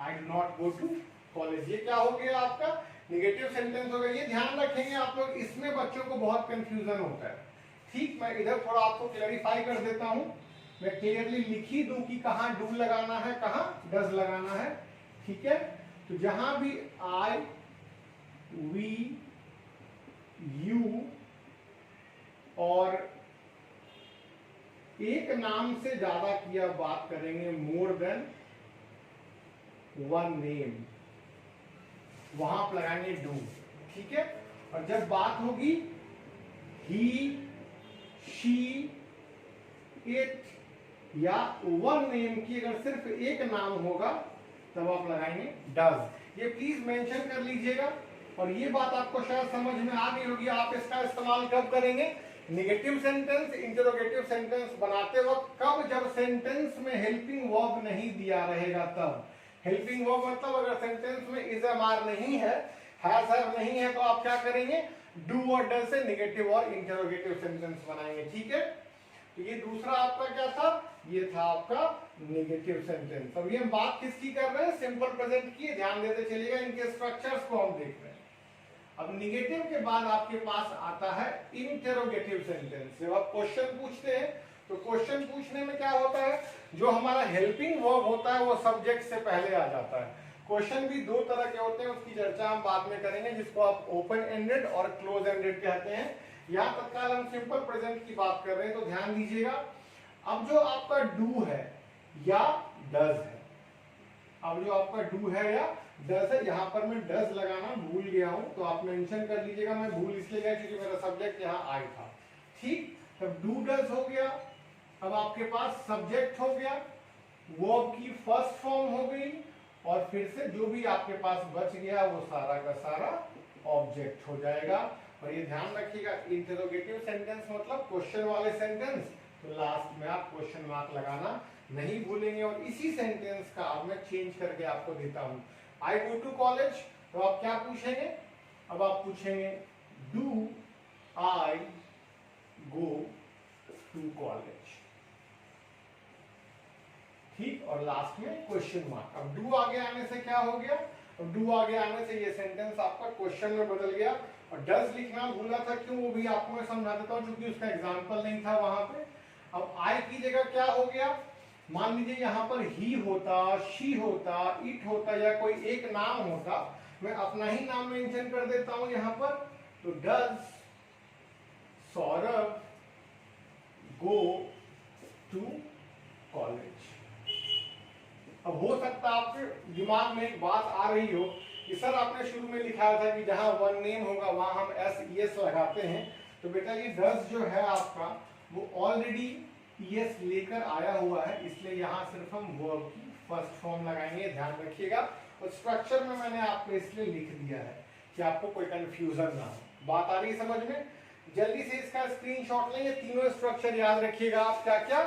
I do not go to college. ये क्या हो गया, आपका निगेटिव सेंटेंस हो गया। ये ध्यान रखेंगे आप लोग, इसमें बच्चों को बहुत कंफ्यूजन होता है, ठीक। मैं इधर थोड़ा आपको क्लैरिफाई कर देता हूं, मैं क्लियरली लिख ही दूं कि कहां डू लगाना है, कहां डज लगाना है, ठीक है। तो जहां भी आई, वी, यू और एक नाम से ज्यादा की आप बात करेंगे, मोर देन वन नेम, वहां आप लगाएंगे डू, ठीक है। और जब बात होगी ही, शी, इट या वन नेम की, अगर सिर्फ एक नाम होगा तब आप लगाएंगे डज। ये प्लीज मेंशन कर लीजिएगा। और ये बात आपको शायद समझ में आ गई होगी, आप इसका इस्तेमाल कब करेंगे, नेगेटिव सेंटेंस, इंटरोगेटिव सेंटेंस बनाते वक्त, कब, जब सेंटेंस में हेल्पिंग वर्ब नहीं दिया रहेगा तब। हेल्पिंग वर्ब मतलब अगर सेंटेंस में इज एम आर नहीं है, हैज हैव नहीं है, तो आप क्या करेंगे, डू और डज से नेगेटिव और इंटरोगेटिव सेंटेंस बनाएंगे, ठीक है। तो ये दूसरा आपका क्या था, ये था आपका नेगेटिव सेंटेंस। अब ये हम बात किसकी कर रहे हैं, सिंपल प्रेजेंट की, ध्यान देते चलिएगा, इनके स्ट्रक्चर्स को हम देख रहे हैं। अब नेगेटिव के बाद आपके पास आता है इंटरोगेटिव सेंटेंस। जब आप क्वेश्चन पूछते हैं तो क्वेश्चन पूछने में क्या होता है, जो हमारा हेल्पिंग वर्ब होता है वो सब्जेक्ट से पहले आ जाता है। क्वेश्चन भी दो तरह के होते हैं, उसकी चर्चा हम बाद में करेंगे, जिसको आप ओपन एंडेड और क्लोज एंडेड कहते हैं। यहां तत्काल हम सिंपल प्रेजेंट की बात कर रहे हैं, तो ध्यान दीजिएगा। अब जो आपका डू है या डज है, अब जो आपका डू है या डज है, यहां पर मैं डज लगाना भूल गया हूं, तो आप मेंशन कर लीजिएगा। मैं भूल इसलिए गया क्योंकि मेरा सब्जेक्ट यहां आई था, ठीक। तब डू डज हो गया। अब आपके पास सब्जेक्ट हो गया, वर्ब की फर्स्ट फॉर्म हो गई, और फिर से जो भी आपके पास बच गया वो सारा का सारा ऑब्जेक्ट हो जाएगा। और ये ध्यान रखिएगा, इंटरोगेटिव सेंटेंस मतलब क्वेश्चन वाले सेंटेंस, तो लास्ट में आप क्वेश्चन मार्क लगाना नहीं भूलेंगे। और इसी सेंटेंस का अब मैं चेंज करके आपको देता हूं, आई गो टू कॉलेज, तो आप क्या पूछेंगे, अब आप पूछेंगे do I go to college, ठीक। और लास्ट में क्वेश्चन मार्क। अब डू आगे आने से क्या हो गया, और डू आगे आने से ये सेंटेंस आपका क्वेश्चन में बदल गया। और डज लिखना भूला था क्यों, वो भी आपको मैं समझा देता हूँ क्योंकि उसका एग्जाम्पल नहीं था वहां पे। अब आई की जगह क्या हो गया, मान लीजिए यहाँ पर ही होता, शी होता, इट होता या कोई एक नाम होता, मैं अपना ही नाम मेंशन कर देता हूं यहाँ पर। तो does Saurabh go to college. अब हो सकता है आपके दिमाग में एक बात आ रही हो कि सर आपने शुरू में लिखाया था कि जहां वन नेम होगा वहां हम एस ई एस लगाते हैं। तो बेटा ये डज जो है आपका वो ऑलरेडी ईएस लेकर आया हुआ है, इसलिए यहां सिर्फ हम वर्ब की फर्स्ट फॉर्म लगाएंगे, ध्यान रखिएगा। और स्ट्रक्चर में मैंने आपको इसलिए लिख दिया है कि आपको कोई कंफ्यूजन ना हो। बात आ रही है समझ में? जल्दी से इसका स्क्रीनशॉट लेंगे, तीनों स्ट्रक्चर याद रखिएगा आप। क्या क्या?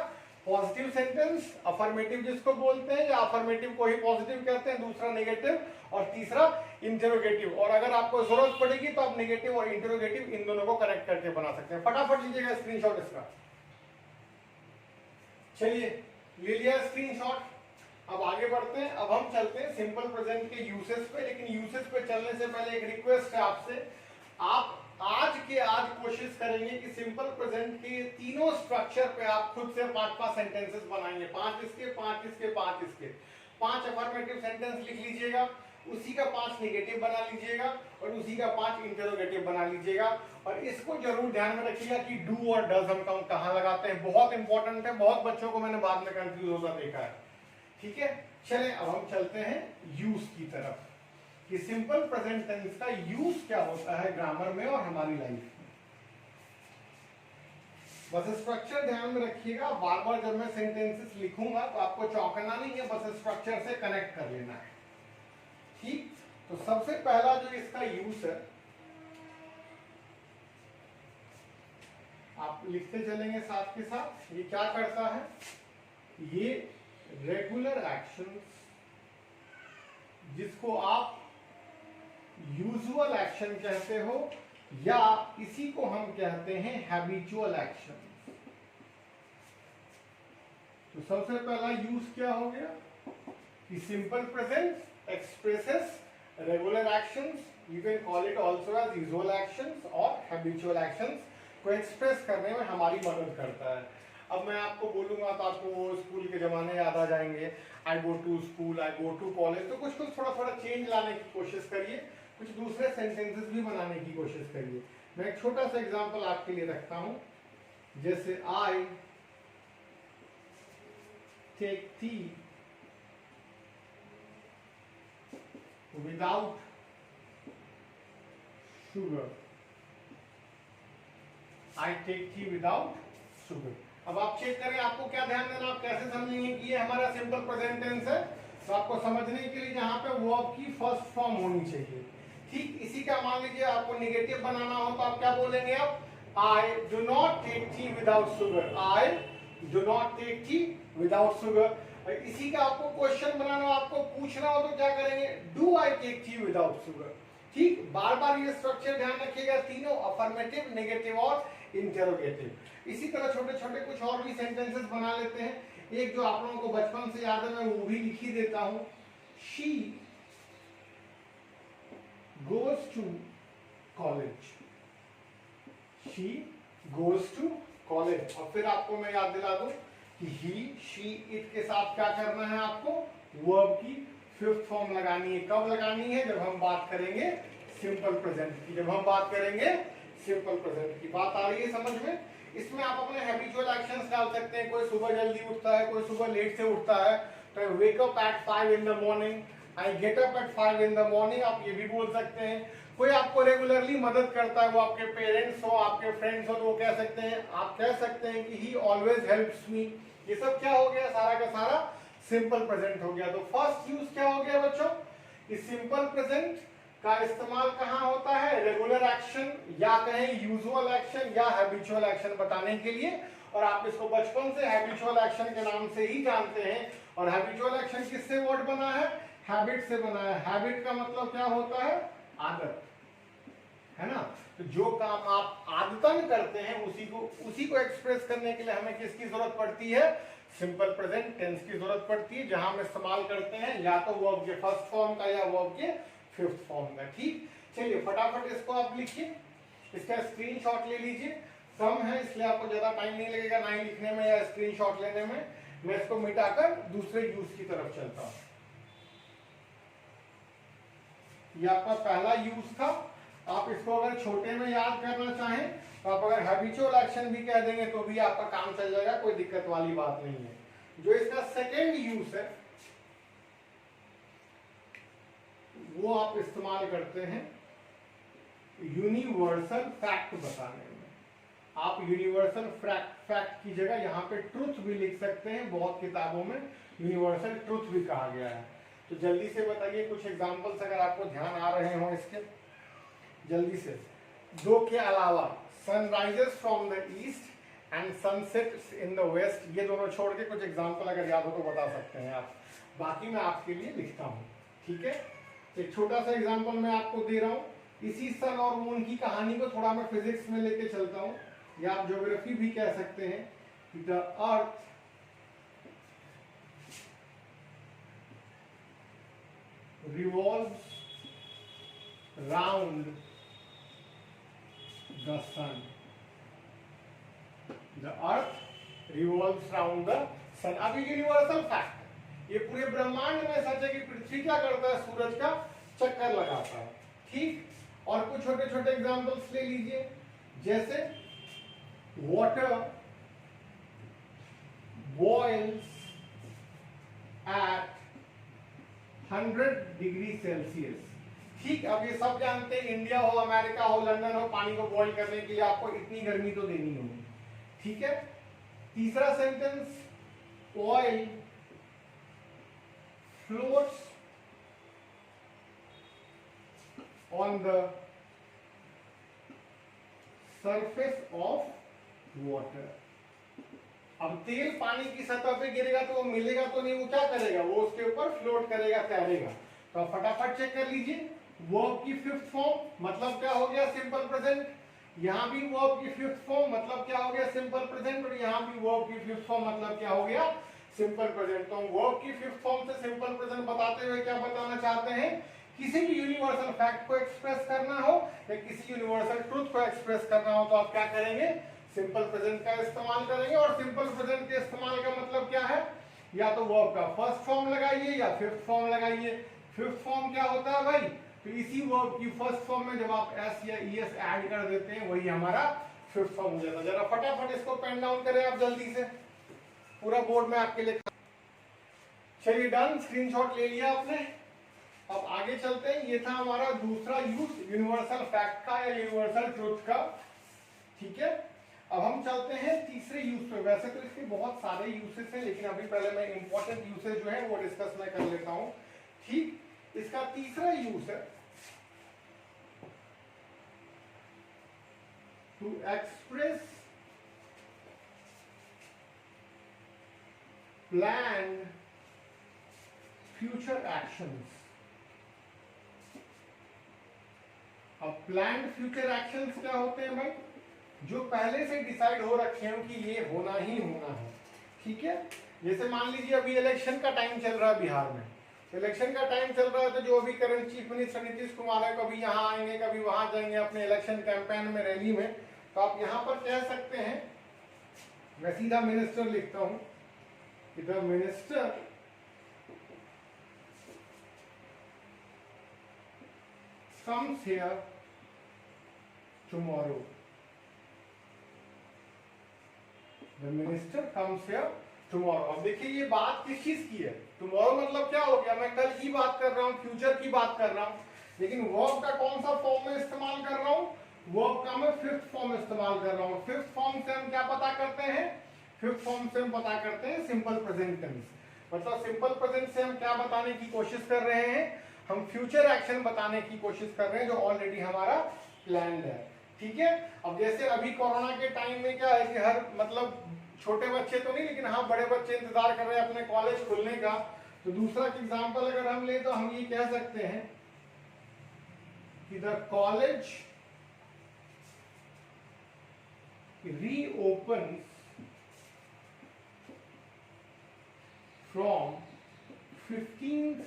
पॉजिटिव सेंटेंस, अफर्मेटिव जिसको बोलते हैं या अफर्मेटिव को ही पॉजिटिव कहते हैं, दूसरा नेगेटिव और तीसरा इंटरोगेटिव। और अगर आपको जरूरत पड़ेगी तो आप नेगेटिव और इंटरोगेटिव इन दोनों को कनेक्ट करके बना सकते हैं। फटाफट लीजिएगा स्क्रीनशॉट इसका। चलिए ले लिया स्क्रीनशॉट। अब आगे बढ़ते हैं। अब हम चलते हैं सिंपल प्रेजेंट के यूसेज पे। लेकिन यूसेज पे चलने से पहले एक रिक्वेस्ट है आपसे, आप आज के आज कोशिश करेंगे कि सिंपल प्रेजेंट के तीनों स्ट्रक्चर पे आप खुद से 5-5 सेंटेंसेस बनाएंगे। 5 इसके, 5 इसके, 5 इसके। 5 अफर्मेटिव सेंटेंस लिख लीजिएगा, उसी का 5 नेगेटिव बना लीजिएगा और उसी का 5 इंटरोगेटिव बना लीजिएगा। और इसको जरूर ध्यान में रखिएगा कि डू और डज हम कहां लगाते हैं, बहुत इंपॉर्टेंट है। बहुत बच्चों को मैंने बाद में कंफ्यूज होता देखा है। ठीक है, चलें अब हम चलते हैं यूज की तरफ कि सिंपल प्रेजेंट टेंस का यूज क्या होता है ग्रामर में और हमारी लाइफ में। बस स्ट्रक्चर ध्यान में रखिएगा, बार बार जब मैं सेंटेंसेस लिखूंगा तो आपको चौंकना नहीं है, बस स्ट्रक्चर से कनेक्ट कर लेना है। ठीक, तो सबसे पहला जो इसका यूज है आप लिखते चलेंगे साथ के साथ। ये क्या करता है, ये रेगुलर एक्शंस जिसको आप यूजुअल एक्शन कहते हो या इसी को हम कहते हैं हैबिचुअल एक्शन। तो सबसे पहला यूज क्या हो गया कि simple present expresses regular actions, you can call it also as usual actions और हैबिचुअल एक्शंस को एक्सप्रेस करने में हमारी मदद करता है। अब मैं आपको बोलूंगा तो आपको वो स्कूल के जमाने याद आ जाएंगे, I go to school, I go to college. तो कुछ कुछ थोड़ा थोड़ा चेंज लाने की कोशिश करिए, कुछ दूसरे सेंटेंसेस भी बनाने की कोशिश करिए। मैं एक छोटा सा एग्जांपल आपके लिए रखता हूं, जैसे I take tea without sugar, I take tea without sugar. अब आप चेक करें, आपको क्या ध्यान देना, आप कैसे समझेंगे कि ये हमारा सिंपल प्रेजेंट टेंस है। तो आपको समझने के लिए जहां पे वर्ब की फर्स्ट फॉर्म होनी चाहिए। ठीक, इसी का मान लीजिए आपको नेगेटिव बनाना हो तो आप क्या बोलेंगे, आप I do not take tea without sugar, I do not take tea without sugar. इसी का आपको क्वेश्चन बनाना हो, आपको पूछना हो तो क्या करेंगे, do I take tea without sugar. ठीक, बार बार ये स्ट्रक्चर ध्यान रखिएगा, तीनों अफर्मेटिव, नेगेटिव और इंटरोगेटिव। इसी तरह छोटे छोटे कुछ और भी सेंटेंसेस बना लेते हैं। एक जो आप लोगों को बचपन से याद है मैं वो भी लिख ही देता हूं, she goes to college, she goes to college। और फिर आपको मैं याद दिला दूं कि he, she, it के साथ क्या करना है, आपको वर्ब की फिफ्थ फॉर्म लगानी है। कब लगानी है, जब हम बात करेंगे सिंपल प्रेजेंट की। जब हम बात करेंगे सिंपल प्रेजेंट की, बात आ रही है समझ में? इसमें आप अपने हैबिचुअल एक्शंस डाल सकते हैं। कोई सुबह जल्दी उठता है, कोई सुबह लेट से उठता है, तो wake up at 5 in the morning, I get up at 5 in the morning, आप ये भी बोल सकते हैं। कोई आपको रेगुलरली मदद करता है, वो आपके पेरेंट्स हो, आपके फ्रेंड्स हो, तो वो कह सकते हैं, आप कह सकते हैं कि ही ऑलवेज हेल्प्स मी। ये सब क्या हो गया, सारा का सारा सिंपल प्रेजेंट हो गया। तो फर्स्ट यूज क्या हो गया बच्चों, कि सिंपल प्रेजेंट का इस्तेमाल कहां होता है, रेगुलर एक्शन या कहें यूजुअल एक्शन या हैबिचुअल एक्शन बताने के लिए। और आप इसको बचपन से हैबिचुअल एक्शन के नाम से ही जानते हैं। और हैबिचुअल एक्शन किससे वर्ड बना है, हैबिट से बना है। हैबिट का मतलब क्या होता है, आदत, है ना। तो जो काम आप आदतन करते हैं उसी को एक्सप्रेस करने के लिए हमें किसकी जरूरत पड़ती है, सिंपल प्रेजेंट टेंस की जरूरत पड़ती है, जहां हम इस्तेमाल करते हैं या तो वर्ब के फर्स्ट फॉर्म का या वर्ब के फिफ्थ फॉर्म का। ठीक, चलिए फटाफट इसको आप लिखिए, इसका स्क्रीनशॉट ले लीजिए। कम है इसलिए आपको ज्यादा टाइम नहीं लगेगा ना ही लिखने में या स्क्रीनशॉट लेने में। मैं इसको मिटाकर दूसरे यूज की तरफ चलता हूं। ये आपका पहला यूज था। आप इसको अगर छोटे में याद करना चाहें तो आप अगर हैबिचुअल एक्शन भी कह देंगे तो भी आपका काम चल जाएगा, कोई दिक्कत वाली बात नहीं है। जो इसका सेकेंड यूज है वो आप इस्तेमाल करते हैं यूनिवर्सल फैक्ट बताने में। आप यूनिवर्सल फैक्ट की जगह यहाँ पे ट्रुथ भी लिख सकते हैं, बहुत किताबों में यूनिवर्सल ट्रुथ भी कहा गया है। तो जल्दी से बताइए कुछ एग्जांपल्स अगर आपको ध्यान आ रहे हो इसके, जल्दी से। दो के अलावा sunrises from the east and sunsets in the west, ये दोनों छोड़ के कुछ एग्जांपल अगर याद हो तो बता सकते हैं आप, बाकी मैं आपके लिए लिखता हूँ। ठीक है, एक छोटा सा एग्जांपल मैं आपको दे रहा हूँ। इसी सन और मून की कहानी को थोड़ा मैं फिजिक्स में लेके चलता हूँ, या आप ज्योग्राफी भी कह सकते हैं। The earth revolves round the sun. The earth revolves round the sun. अब ये यूनिवर्सल फैक्ट है, ये पूरे ब्रह्मांड में सच है कि पृथ्वी क्या करता है, सूरज का चक्कर लगाता है। ठीक, और कुछ छोटे छोटे एग्जांपल्स ले लीजिए, जैसे water boils at 100 degree Celsius. ठीक, अब ये सब जानते हैं, इंडिया हो, अमेरिका हो, लंदन हो, पानी को बॉईल करने के लिए आपको इतनी गर्मी तो देनी होगी। ठीक है, तीसरा sentence, oil floats on the surface of water. अब तेल पानी की सतह पे गिरेगा तो वो मिलेगा तो नहीं, वो क्या करेगा, वो उसके ऊपर फ्लोट करेगा, तैरेगा। तो आप फटाफट चेक कर लीजिए। वर्ब की फिफ्थ फॉर्म मतलब क्या हो गया, सिंपल प्रेजेंट। यहां भी वर्ब की फिफ्थ फॉर्म मतलब क्या हो गया, सिंपल प्रेजेंट। और यहां भी वर्ब की फिफ्थ फॉर्म मतलब क्या हो गया, सिंपल प्रेजेंट। तो वर्ब की फिफ्थ फॉर्म से सिंपल प्रेजेंट बताते हुए क्या बताना चाहते हैं, किसी भी यूनिवर्सल फैक्ट को एक्सप्रेस करना हो या किसी यूनिवर्सल ट्रूथ को एक्सप्रेस करना हो तो आप क्या करेंगे, सिंपल प्रेजेंट का इस्तेमाल करेंगे। और सिंपल प्रेजेंट के इस्तेमाल का मतलब क्या है, या तो वर्ब का फर्स्ट फॉर्म लगाइए या फिफ्थ फॉर्म लगाइए। फिफ्थ फॉर्म क्या होता है भाई, तो इसी वर्ब की फर्स्ट फॉर्म में जब आप एस या ईएस ऐड कर देते हैं वही हमारा फिफ्थ फॉर्म हो जाता है। जरा फटाफट इसको पेन डाउन करें आप जल्दी से, पूरा बोर्ड में आपके लिए। चलिए डन, स्क्रीनशॉट ले लिया आपने। अब आगे चलते हैं, ये था हमारा दूसरा यूज यूनिवर्सल फैक्ट का या यूनिवर्सल ट्रूथ का। ठीक है, अब हम चलते हैं तीसरे यूज पे। वैसे तो इसके बहुत सारे यूसेस हैं, लेकिन अभी पहले मैं इंपॉर्टेंट यूसेस जो है वो डिस्कस मैं कर लेता हूं। ठीक, इसका तीसरा यूज है to express planned future actions. अब प्लान्ड फ्यूचर एक्शंस क्या होते हैं भाई, जो पहले से डिसाइड हो रखे हैं कि ये होना ही होना है। ठीक है, जैसे मान लीजिए अभी इलेक्शन का टाइम चल रहा है बिहार में, इलेक्शन का टाइम चल रहा है तो जो अभी current chief minister Nitish Kumar है, कभी यहाँ आएंगे कभी वहां जाएंगे अपने इलेक्शन कैंपेन में, रैली में। तो आप यहाँ पर कह सकते हैं, मैं सीधा मिनिस्टर लिखता हूं कि the minister comes here tomorrow. The minister comes here tomorrow. अब देखिए ये बात किस चीज की है, tomorrow मतलब क्या हो गया, मैं कल की बात कर रहा हूँ, फ्यूचर की बात कर रहा हूँ। लेकिन वर्ब का कौन सा फॉर्म में इस्तेमाल कर रहा हूँ, वर्ब का मैं फिफ्थ फॉर्म इस्तेमाल कर रहा हूँ। फिफ्थ फॉर्म से हम क्या पता करते हैं, फिफ्थ फॉर्म से हम पता करते हैं सिंपल प्रेजेंट टेंस। मतलब सिंपल प्रेजेंट से हम क्या बताने की कोशिश कर रहे हैं, हम फ्यूचर एक्शन बताने की कोशिश कर रहे हैं जो ऑलरेडी हमारा प्लान्ड है। ठीक है, अब जैसे अभी कोरोना के टाइम में क्या है कि हर मतलब छोटे बच्चे तो नहीं लेकिन हाँ बड़े बच्चे इंतजार कर रहे हैं अपने कॉलेज खुलने का। तो दूसरा एग्जांपल अगर हम ले तो हम ये कह सकते हैं कि the college reopens from 15th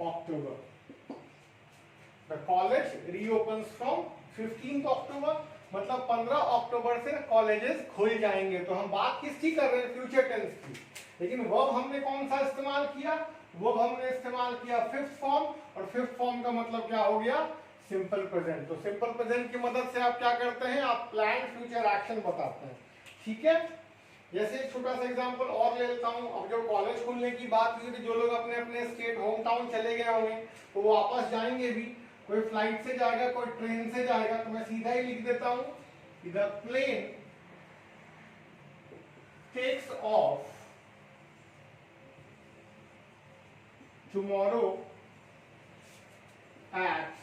October. The college reopens from 15th October, मतलब 15 अक्टूबर से कॉलेजेस खुल जाएंगे। तो हम बात किसकी कर रहे हैं? फ्यूचर टेंस की। लेकिन वर्ब हमने कौन सा इस्तेमाल किया? वर्ब हमने इस्तेमाल किया फिफ्थ फॉर्म, और फिफ्थ फॉर्म का मतलब क्या हो गया? Simple present. तो सिंपल प्रेजेंट की मदद से आप क्या करते हैं? आप प्लान फ्यूचर एक्शन बताते हैं। ठीक है, जैसे एक छोटा सा एग्जांपल और ले लेता हूं। अब जब कॉलेज खुलने की बात हुई, तो जो लोग अपने अपने स्टेट होम टाउन चले गए होंगे तो वो वापस जाएंगे भी। कोई फ्लाइट से जाएगा, कोई ट्रेन से जाएगा। तो मैं सीधा ही लिख देता हूं, the plane takes off tomorrow at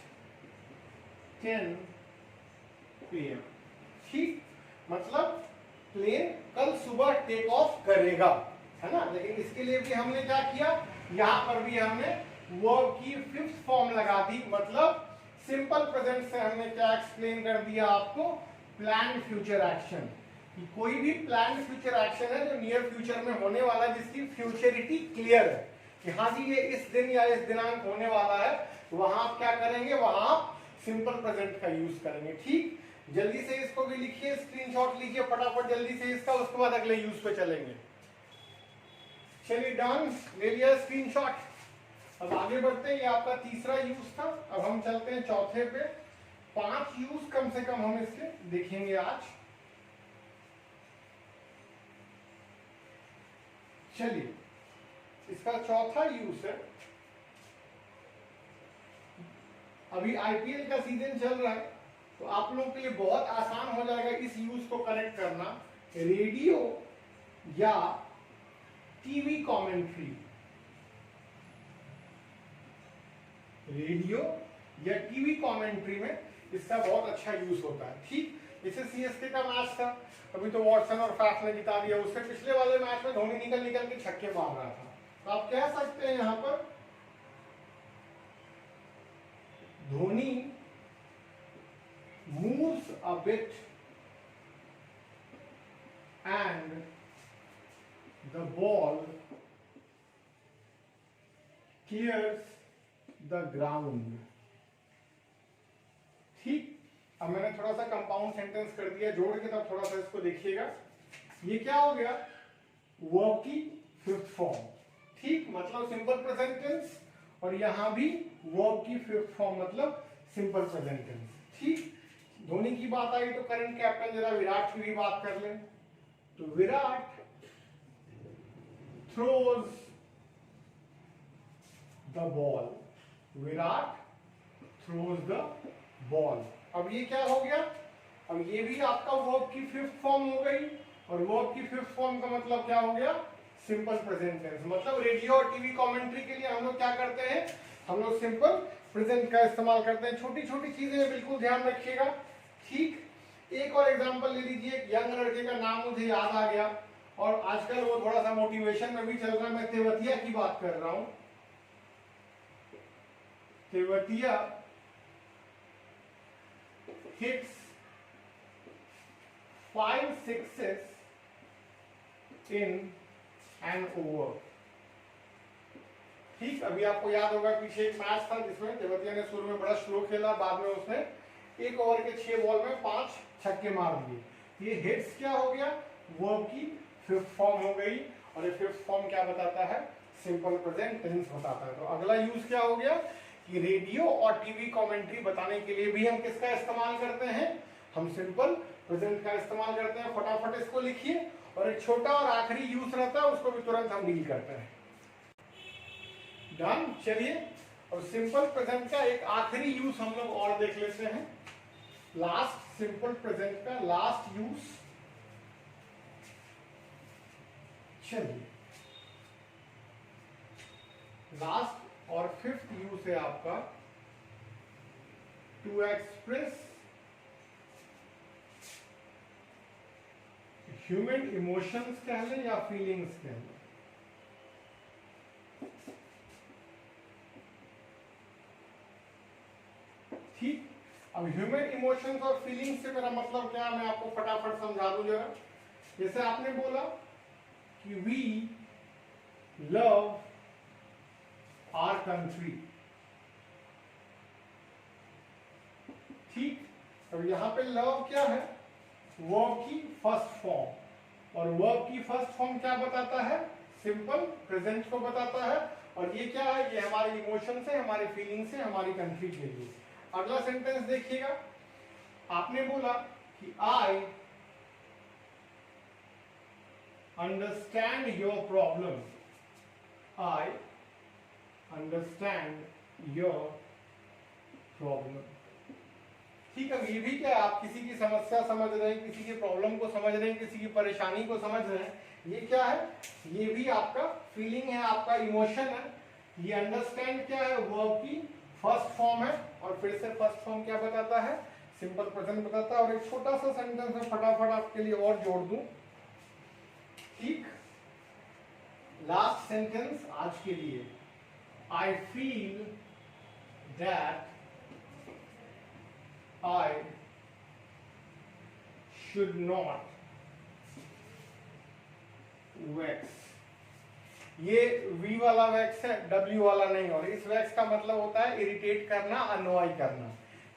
10 PM। ठीक, मतलब प्लेन कल सुबह टेक ऑफ करेगा, है ना। लेकिन इसके लिए भी हमने क्या किया? यहां पर भी हमने वर्ब की फिफ्थ फॉर्म लगा दी। मतलब सिंपल प्रेजेंट से हमने क्या एक्सप्लेन कर दिया आपको? Plan future action. कोई भी प्लान फ्यूचर एक्शन है जो नियर फ्यूचर में होने वाला है, जिसकी फ्यूचरिटी क्लियर है कि हाँ जी ये इस दिन या इस दिनांक होने वाला है, वहां आप क्या करेंगे? वहां आप सिंपल प्रेजेंट का यूज करेंगे। ठीक, जल्दी से इसको भी लिखिए, स्क्रीनशॉट लीजिए फटाफट जल्दी से इसका, उसके बाद अगले यूज पे चलेंगे। चलिए डन, ले लिया स्क्रीनशॉट। अब आगे बढ़ते हैं, ये आपका तीसरा यूज था। अब हम चलते हैं चौथे पे। 5 यूज कम से कम हम इसके देखेंगे आज। चलिए, इसका चौथा यूज है, अभी आईपीएल का सीजन चल रहा है तो आप लोगों के लिए बहुत आसान हो जाएगा इस यूज को कनेक्ट करना। रेडियो या टीवी कमेंट्री, रेडियो या टीवी कमेंट्री में इसका बहुत अच्छा यूज होता है। ठीक, जैसे सीएसके का मैच था, अभी तो वॉटसन और फैफ ने जिता दिया। उससे पिछले वाले मैच में धोनी निकल निकल के छक्के मार रहा था। तो आप कह सकते हैं यहां पर Dhoni moves a bit and the ball clears the ground। ठीक, अब मैंने थोड़ा सा कंपाउंड सेंटेंस कर दिया जोड़ के, तब थोड़ा सा इसको देखिएगा। ये क्या हो गया? वर्ब की फिफ्थ फॉर्म। ठीक, मतलब सिंपल प्रेजेंट टेंस, और यहां भी वर्ब की फिफ्थ फॉर्म मतलब सिंपल प्रेजेंट टेंस। ठीक, धोनी की बात आई तो करंट कैप्टन जरा विराट की भी बात कर लें। तो Virat throws the ball, Virat throws the ball. अब ये क्या हो गया? अब ये भी आपका वर्ब की फिफ्थ फॉर्म हो गई, और वर्ब की फिफ्थ फॉर्म का मतलब क्या हो गया? Simple present tense. मतलब रेडियो और टीवी कमेंट्री के लिए हम लोग क्या करते हैं? हम लोग सिंपल प्रेजेंट का इस्तेमाल करते हैं। छोटी छोटी चीजें बिल्कुल ध्यान रखिएगा। ठीक, एक और एग्जांपल ले लीजिए। एक यंग लड़के का नाम मुझे याद आ गया, और आजकल वो थोड़ा सा मोटिवेशन में भी चल रहा है। मैं तेवतिया की बात कर रहा हूं। Tewatia hits 5 sixes in an over। ठीक, अभी आपको याद होगा पीछे एक मैच था जिसमें तेवतिया ने शुरू में बड़ा स्लो खेला, बाद में उसने एक ओवर के 6 बॉल में 5 छक्के मार दिए। ये हिट्स क्या हो गया? वर्ब की फिफ्थ फॉर्म हो गई, और ये फिफ्थ फॉर्म क्या बताता है? सिंपल प्रेजेंट टेंस बताता है। तो अगला यूज क्या हो गया कि रेडियो और टीवी कमेंट्री बताने के लिए भी हम किसका इस्तेमाल करते हैं? हम सिंपल प्रेजेंट का इस्तेमाल करते हैं। फटाफट इसको लिखिए, और एक छोटा और आखिरी यूज रहता है, उसको भी तुरंत हम डील करते हैं। डन, चलिए और सिंपल प्रेजेंट का एक आखिरी यूज हम लोग और देख लेते हैं। लास्ट, सिंपल प्रेजेंट का लास्ट यूज। चलिए, लास्ट और फिफ्थ यूज है आपका टू एक्सप्रेस ह्यूमन इमोशंस कह लें या फीलिंग्स कह लें। ठीक, अब ह्यूमन इमोशंस और फीलिंग्स से मेरा मतलब क्या है, मैं आपको फटाफट समझा दूं जरा। जैसे आपने बोला कि वी लव आवर कंट्री। ठीक, तो यहां पे लव क्या है, वर्ब की फर्स्ट फॉर्म, और वर्ब की फर्स्ट फॉर्म क्या बताता है, सिंपल प्रेजेंट को बताता है। और ये क्या है, ये हमारे इमोशन से, हमारे फीलिंग से, हमारी कंट्री के लिए। अगला सेंटेंस देखिएगा, आपने बोला कि I understand your problem, I understand your problem. ठीक है, ये भी क्या है, आप किसी की समस्या समझ रहे हैं, किसी की प्रॉब्लम को समझ रहे हैं, किसी की परेशानी को समझ रहे हैं, ये क्या है, ये भी आपका फीलिंग है, आपका इमोशन है। ये अंडरस्टैंड क्या है, वर्ब की फर्स्ट फॉर्म है, और फिर से फर्स्ट फॉर्म क्या बताता है, सिंपल प्रेजेंट बताता है। और एक छोटा सा सेंटेंस है, फटाफट आपके लिए और जोड़ दूं। ठीक, लास्ट सेंटेंस आज के लिए, I feel that I should not wax। ये V वाला वैक्स है, W वाला नहीं, और इस वैक्स का मतलब होता है इरिटेट करना, अनॉय करना।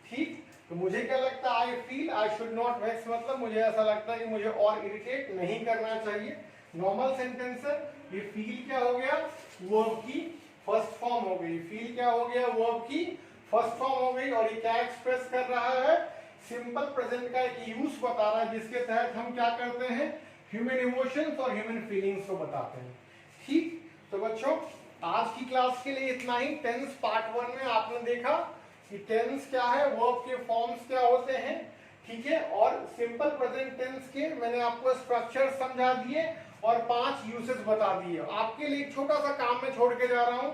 ठीक, तो मुझे क्या लगता है, I feel I should not wax मतलब मुझे ऐसा लगता है कि मुझे और इरिटेट नहीं करना चाहिए। नॉर्मल सेंटेंस है, ये फील क्या हो गया, वर्ब की फर्स्ट फॉर्म हो गई, फील क्या हो गया, वर्ब की फर्स्ट फॉर्म हो गई। और ये क्या एक्सप्रेस कर रहा है, सिंपल प्रेजेंट का एक यूज बता रहा है, जिसके तहत हम क्या करते हैं, ह्यूमन इमोशंस और ह्यूमन फीलिंग्स को बताते हैं। ठीक, तो बच्चों आज की क्लास के लिए इतना ही। टेंस पार्ट 1 में आपने देखा कि टेंस क्या है, वर्ब के फॉर्म्स क्या होते हैं, ठीक है, और सिंपल प्रेजेंट टेंस के मैंने आपको स्ट्रक्चर समझा दिए और 5 यूसेज बता दिए। आपके लिए एक छोटा सा काम में छोड़ के जा रहा हूं,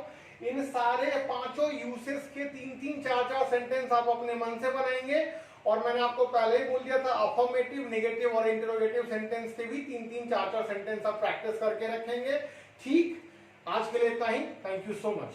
इन सारे 5 यूसेस के 3-3, 4-4 सेंटेंस आप अपने मन से बनाएंगे। और मैंने आपको पहले ही बोल दिया था, अफर्मेटिव, नेगेटिव और इंटरोगेटिव सेंटेंस के भी 3-3, 4-4 सेंटेंस आप प्रैक्टिस करके रखेंगे। ठीक, आज के लिए इतना ही। Thank you so much.